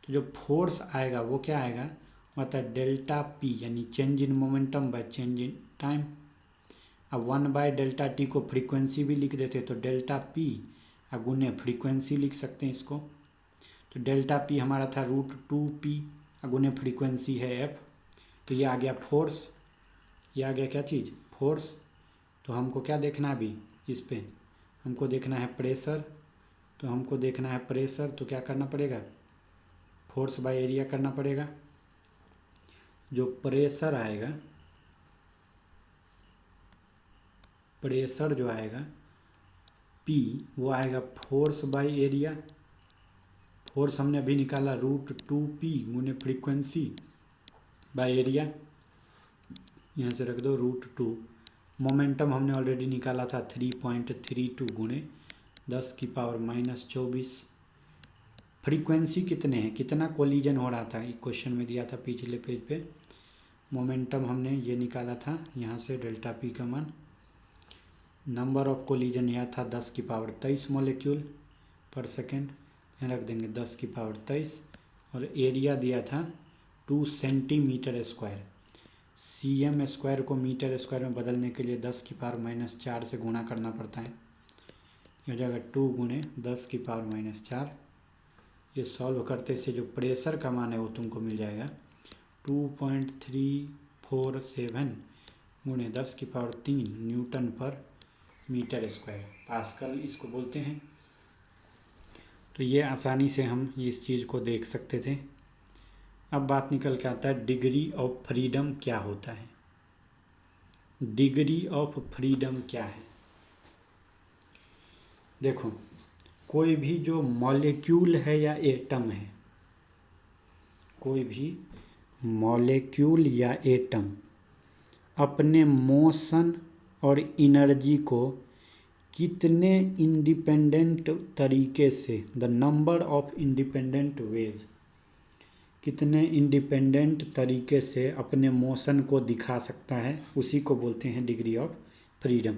तो जो फोर्स आएगा वो क्या आएगा, वो आता है डेल्टा P, यानी change in momentum by change in time. अब 1/Δt को फ्रीक्वेंसी भी लिख देते तो डेल्टा पी अगुने फ्रीक्वेंसी लिख सकते हैं इसको। तो डेल्टा पी हमारा था √2p अगुने फ्रीक्वेंसी है एफ। तो ये आ गया फोर्स, ये आ गया क्या चीज़, फोर्स। तो हमको क्या देखना है अभी इस पे, हमको देखना है प्रेशर। तो हमको देखना है प्रेशर, तो क्या करना पड़ेगा, फोर्स बाय एरिया करना पड़ेगा। जो प्रेशर आएगा, प्रेशर जो आएगा P वो आएगा फोर्स बाय एरिया। फोर्स हमने अभी निकाला √2p गुने फ्रीक्वेंसी बाय एरिया, यहाँ से रख दो √2। मोमेंटम हमने ऑलरेडी निकाला था 3.32 गुणे 10⁻⁻24। फ्रीक्वेंसी कितने हैं, कितना कोलिजन हो रहा था, एक क्वेश्चन में दिया था पिछले पेज पे। मोमेंटम हमने ये निकाला था यहाँ से डेल्टा पी का मान। नंबर ऑफ कोलिजन यह था 10⁻23 मॉलिक्यूल पर सेकेंड, यहाँ रख देंगे 10⁻23। और एरिया दिया था 2 सेंटीमीटर स्क्वायर। cm² को मीटर स्क्वायर में बदलने के लिए 10⁻⁻4 से गुणा करना पड़ता है। ये हो जाएगा 2 गुणे 10⁻⁻4। ये सॉल्व करते से जो प्रेशर का मान है वो तुमको मिल जाएगा 2.347 गुणे 10⁻3 न्यूटन पर मीटर स्क्वायर, पास्कल इसको बोलते हैं। तो ये आसानी से हम इस चीज़ को देख सकते थे। अब बात निकल के आता है डिग्री ऑफ फ्रीडम क्या होता है। डिग्री ऑफ फ्रीडम क्या है, देखो कोई भी जो मॉलिक्यूल है या एटम है, कोई भी मॉलिक्यूल या एटम अपने मोशन और एनर्जी को कितने इंडिपेंडेंट तरीके से, the number of independent ways, कितने इंडिपेंडेंट तरीके से अपने मोशन को दिखा सकता है, उसी को बोलते हैं डिग्री ऑफ फ्रीडम।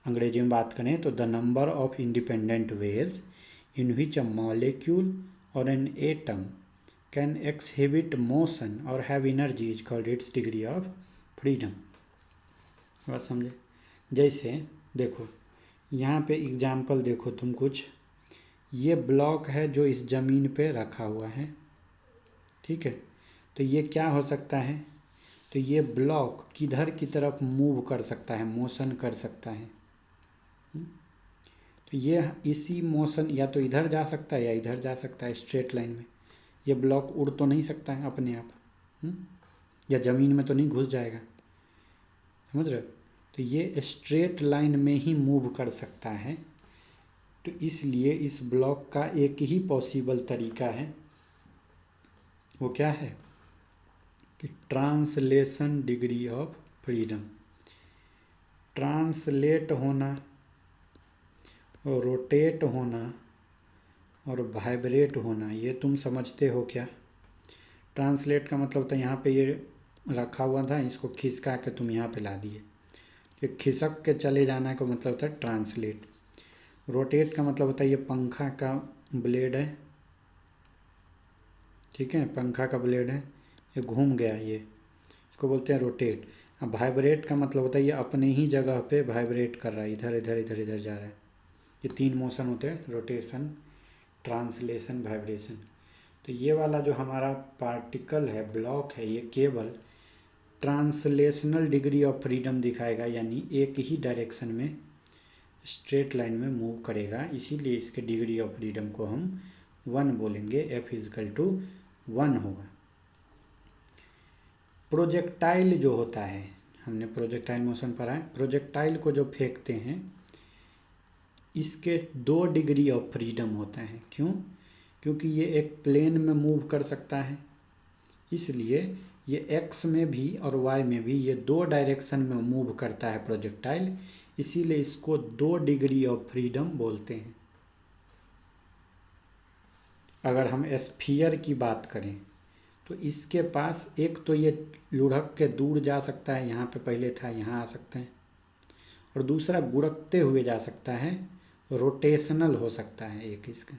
अंग्रेजी में बात करें तो the number of independent ways in which a molecule और an atom can exhibit motion और have energy is called its degree of freedom. बात समझे। जैसे देखो यहाँ पे एग्जाम्पल देखो तुम कुछ, ये ब्लॉक है जो इस ज़मीन पे रखा हुआ है, ठीक है। तो ये क्या हो सकता है, तो ये ब्लॉक किधर की तरफ मूव कर सकता है, मोशन कर सकता है। तो ये इसी मोशन या तो इधर जा सकता है या इधर जा सकता है स्ट्रेट लाइन में। ये ब्लॉक उड़ तो नहीं सकता है अपने आप, या ज़मीन में तो नहीं घुस जाएगा, समझ रहे हो। तो ये स्ट्रेट लाइन में ही मूव कर सकता है। तो इसलिए इस ब्लॉक का एक ही पॉसिबल तरीका है, वो क्या है कि translation degree of freedom. Translate होना और रोटेट होना और वाइब्रेट होना, ये तुम समझते हो क्या। ट्रांसलेट का मतलब होता है यहाँ पे ये रखा हुआ था, इसको खिसका के तुम यहाँ पे ला दिए, ये खिसक के चले जाना का मतलब होता है ट्रांसलेट। रोटेट का मतलब होता है ये पंखा का ब्लेड है, ठीक है, पंखा का ब्लेड है, ये घूम गया, ये इसको बोलते हैं रोटेट। अब वाइब्रेट का मतलब होता है ये अपने ही जगह पे वाइब्रेट कर रहा है, इधर इधर इधर इधर जा रहा है। ये 3 मोशन होते हैं, रोटेशन, ट्रांसलेशन, वाइब्रेशन। तो ये वाला जो हमारा पार्टिकल है, ब्लॉक है, ये केवल ट्रांसलेशनल डिग्री ऑफ फ्रीडम दिखाएगा, यानी एक ही डायरेक्शन में स्ट्रेट लाइन में मूव करेगा। इसीलिए इसके डिग्री ऑफ फ्रीडम को हम 1 बोलेंगे, F=1 होगा। प्रोजेक्टाइल जो होता है, हमने प्रोजेक्टाइल मोशन पढ़ा है, प्रोजेक्टाइल को जो फेंकते हैं इसके 2 डिग्री ऑफ फ्रीडम होता है। क्यों, क्योंकि ये एक प्लेन में मूव कर सकता है, इसलिए ये एक्स में भी और वाई में भी ये 2 डायरेक्शन में मूव करता है प्रोजेक्टाइल, इसीलिए इसको 2 डिग्री ऑफ फ्रीडम बोलते हैं। अगर हम स्फीयर की बात करें तो इसके पास एक तो ये लुढ़क के दूर जा सकता है, यहाँ पे पहले था, यहाँ आ सकते हैं, और दूसरा गुड़कते हुए जा सकता है, रोटेशनल हो सकता है एक इसका।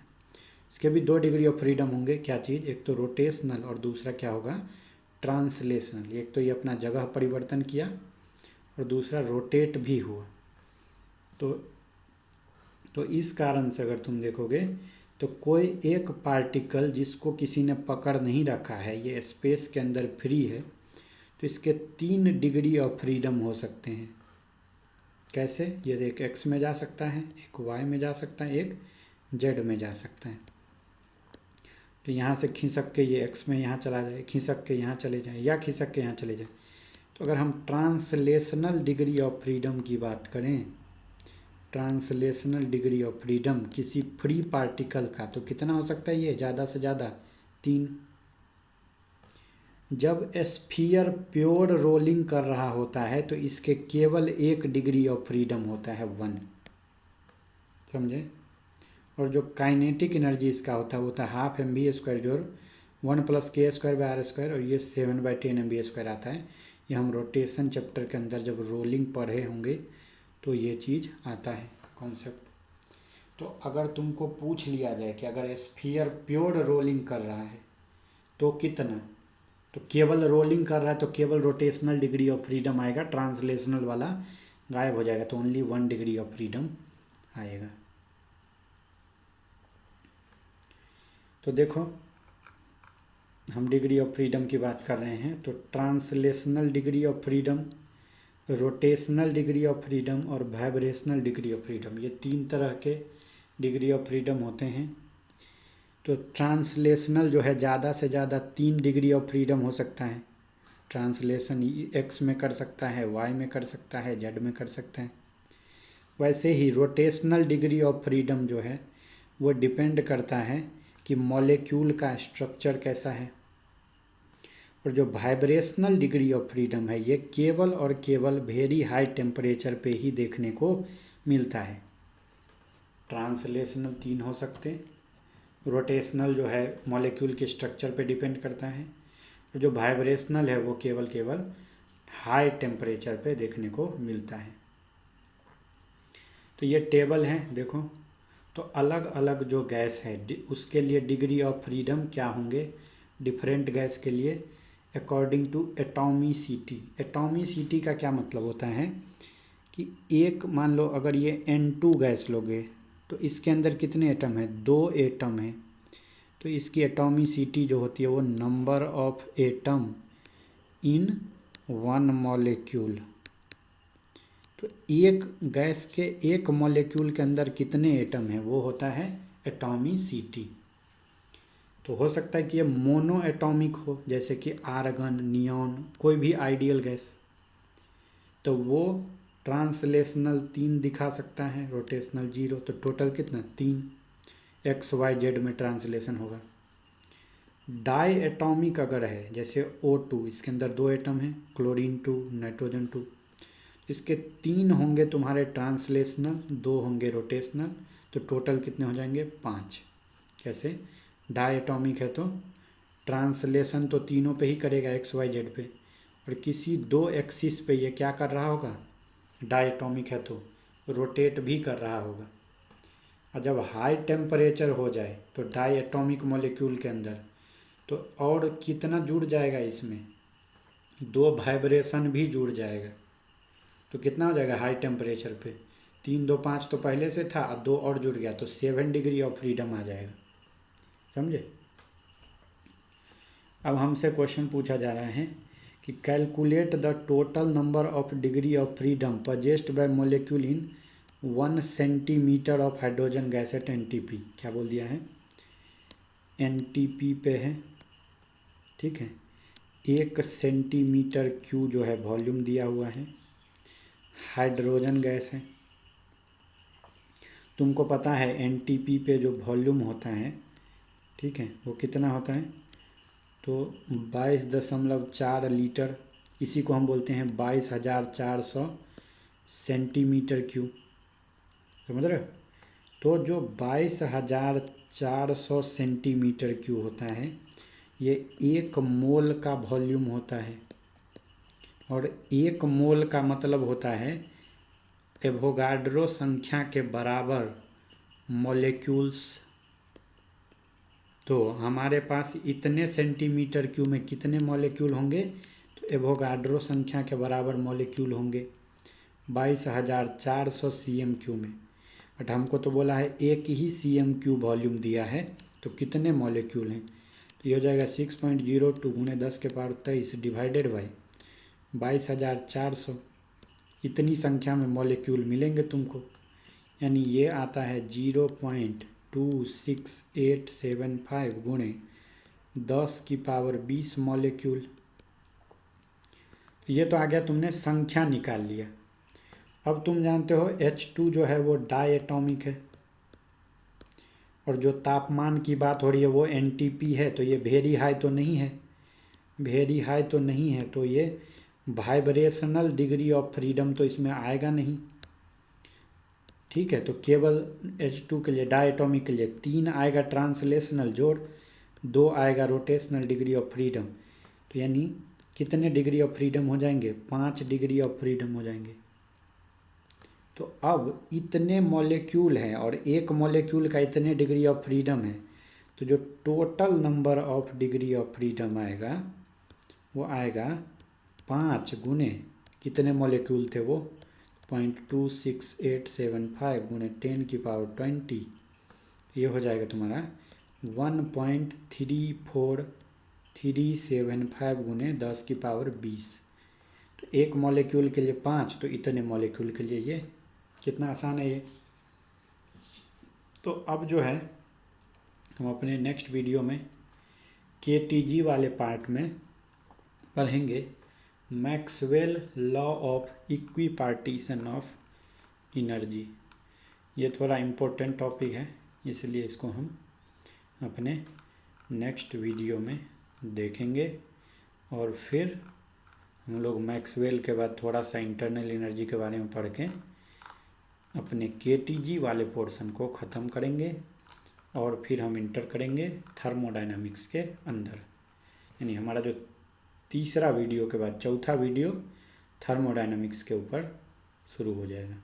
इसके भी 2 डिग्री ऑफ फ्रीडम होंगे, क्या चीज़, एक तो रोटेशनल और दूसरा क्या होगा, ट्रांसलेशनल। एक तो ये अपना जगह परिवर्तन किया और दूसरा रोटेट भी हुआ। तो इस कारण से अगर तुम देखोगे तो कोई एक पार्टिकल जिसको किसी ने पकड़ नहीं रखा है, ये स्पेस के अंदर फ्री है, तो इसके 3 डिग्री ऑफ फ्रीडम हो सकते हैं। कैसे? ये एक एक्स में जा सकता है, एक वाई में जा सकता है, एक जेड में जा सकता है। तो यहाँ से खिसक के ये एक्स में यहाँ चला जाए, खिसक के यहाँ चले जाए, या खिसक के यहाँ चले जाए। तो अगर हम ट्रांसलेशनल डिग्री ऑफ फ्रीडम की बात करें, ट्रांसलेशनल डिग्री ऑफ फ्रीडम किसी फ्री पार्टिकल का, तो कितना हो सकता है? ये ज़्यादा से ज़्यादा 3। जब स्फीयर प्योर रोलिंग कर रहा होता है तो इसके केवल 1 डिग्री ऑफ फ्रीडम होता है, 1। समझे? और जो काइनेटिक एनर्जी इसका होता है वो होता है हाफ mv² जोड़ 1 + k²/r², और ये 7/10 mv² आता है। ये हम रोटेशन चैप्टर के अंदर जब रोलिंग पढ़े होंगे तो ये चीज़ आता है कॉन्सेप्ट। तो अगर तुमको पूछ लिया जाए कि अगर स्फीयर प्योर रोलिंग कर रहा है तो कितना, तो केवल रोलिंग कर रहा है तो केवल रोटेशनल डिग्री ऑफ फ्रीडम आएगा, ट्रांसलेशनल वाला गायब हो जाएगा, तो ओनली 1 डिग्री ऑफ फ्रीडम आएगा। तो देखो हम डिग्री ऑफ फ्रीडम की बात कर रहे हैं, तो translational degree of freedom, rotational degree of freedom और वाइब्रेशनल डिग्री ऑफ फ्रीडम, ये 3 तरह के डिग्री ऑफ फ्रीडम होते हैं। तो ट्रांसलेशनल जो है ज़्यादा से ज़्यादा 3 डिग्री ऑफ फ्रीडम हो सकता है। ट्रांसलेशन एक्स में कर सकता है, वाई में कर सकता है, जेड में कर सकता है। वैसे ही रोटेशनल डिग्री ऑफ फ्रीडम जो है वो डिपेंड करता है कि मॉलिक्यूल का स्ट्रक्चर कैसा है। और जो वाइब्रेशनल डिग्री ऑफ फ्रीडम है ये केवल और केवल वेरी हाई टेम्परेचर पे ही देखने को मिलता है। ट्रांसलेशनल 3 हो सकते, रोटेशनल जो है मॉलिक्यूल के स्ट्रक्चर पे डिपेंड करता है, और जो वाइब्रेशनल है वो केवल हाई टेम्परेचर पे देखने को मिलता है। तो ये टेबल है देखो, तो अलग अलग जो गैस है उसके लिए डिग्री ऑफ फ्रीडम क्या होंगे डिफरेंट गैस के लिए, अकॉर्डिंग टू एटॉमिसिटी। एटॉमिसिटी का क्या मतलब होता है कि एक, मान लो अगर ये N2 गैस लोगे तो इसके अंदर कितने एटम है? 2 एटम है। तो इसकी एटॉमिसिटी जो होती है वो number of atom in 1 molecule. तो एक गैस के एक मॉलिक्यूल के अंदर कितने एटम हैं वो होता है एटॉमिसिटी। तो हो सकता है कि ये मोनो एटॉमिक हो, जैसे कि आर्गन, नियॉन, कोई भी आइडियल गैस, तो वो ट्रांसलेशनल 3 दिखा सकता है, रोटेशनल 0। तो टोटल कितना? 3 एक्स वाई जेड में ट्रांसलेशन होगा। डाई एटॉमिक अगर है जैसे O2, इसके अंदर 2 एटम हैं, क्लोरीन 2, नाइट्रोजन 2, इसके 3 होंगे तुम्हारे ट्रांसलेशनल, 2 होंगे रोटेशनल, तो टोटल कितने हो जाएंगे? 5। कैसे? डाई एटॉमिक है तो ट्रांसलेशन तो तीनों पे ही करेगा, एक्स वाई जेड पे, और किसी 2 एक्सिस पे ये क्या कर रहा होगा? डाई एटॉमिक है तो रोटेट भी कर रहा होगा। और जब हाई टेम्परेचर हो जाए तो डाई एटॉमिक मॉलिक्यूल के अंदर तो और कितना जुड़ जाएगा इसमें? 2 वाइब्रेशन भी जुड़ जाएगा। तो कितना हो जाएगा हाई टेम्परेचर पे? 3 2 5 तो पहले से था, 2 और जुड़ गया तो 7 डिग्री ऑफ फ्रीडम आ जाएगा। समझे? अब हमसे क्वेश्चन पूछा जा रहा है कि calculate the total number of degree of freedom possessed bye molecule in 1 centimetre of hydrogen gas at NTP। क्या बोल दिया है? NTP पे है, ठीक है। 1 सेंटीमीटर क्यू जो है वॉल्यूम दिया हुआ है, हाइड्रोजन गैस है। तुमको पता है NTP पे जो वॉल्यूम होता है, ठीक है, वो कितना होता है? तो 22.4 लीटर, इसी को हम बोलते हैं 22,400 सेंटीमीटर क्यूब। समझ रहे हो? तो जो 22,400 सेंटीमीटर क्यूब होता है ये 1 मोल का वॉल्यूम होता है, और 1 मोल का मतलब होता है एवोगाड्रो संख्या के बराबर मॉलिक्यूल्स। तो हमारे पास इतने सेंटीमीटर क्यूब में कितने मॉलिक्यूल होंगे? तो एवोगाड्रो संख्या के बराबर मॉलिक्यूल होंगे। 22,400 CM3 में। बट हमको तो बोला है एक ही CM3 वॉल्यूम दिया है, तो कितने मॉलिक्यूल हैं? तो ये हो जाएगा 6.02 गुणे 10⁻23 डिवाइडेड बाई 22,400। इतनी संख्या में मॉलिक्यूल मिलेंगे तुमको, यानी ये आता है 0.26875 गुणे 10⁻20 मॉलिक्यूल। ये तो आ गया, तुमने संख्या निकाल लिया। अब तुम जानते हो H2 जो है वो डाई एटॉमिक है, और जो तापमान की बात हो रही है वो NTP है, तो ये वेरी हाई तो नहीं है, वेरी हाई तो नहीं है, तो ये वाइब्रेशनल डिग्री ऑफ फ्रीडम तो इसमें आएगा नहीं। ठीक है, तो केवल H2 के लिए, डाई एटॉमिक के लिए 3 आएगा ट्रांसलेशनल जोड़, 2 आएगा रोटेशनल डिग्री ऑफ फ्रीडम। तो यानी कितने डिग्री ऑफ फ्रीडम हो जाएंगे? 5 डिग्री ऑफ फ्रीडम हो जाएंगे। तो अब इतने मॉलिक्यूल हैं और एक मॉलिक्यूल का इतने डिग्री ऑफ फ्रीडम है, तो जो total number of degree of freedom आएगा वो आएगा 5 गुने कितने मॉलिक्यूल थे वो? 0.26875 गुने 10⁻20, ये हो जाएगा तुम्हारा 1.34375 गुने 10⁻20। तो एक मॉलिक्यूल के लिए 5, तो इतने मॉलिक्यूल के लिए ये। कितना आसान है ये। तो अब जो है हम अपने नेक्स्ट वीडियो में KTG वाले पार्ट में पढ़ेंगे Maxwell law of equipartition of energy. ये थोड़ा इम्पोर्टेंट टॉपिक है, इसलिए इसको हम अपने नेक्स्ट वीडियो में देखेंगे। और फिर हम लोग मैक्सवेल के बाद थोड़ा सा इंटरनल एनर्जी के बारे में पढ़ के अपने KTG वाले पोर्शन को ख़त्म करेंगे, और फिर हम इंटर करेंगे थर्मोडायनामिक्स के अंदर। यानी हमारा जो तीसरा वीडियो के बाद चौथा वीडियो थर्मोडायनामिक्स के ऊपर शुरू हो जाएगा।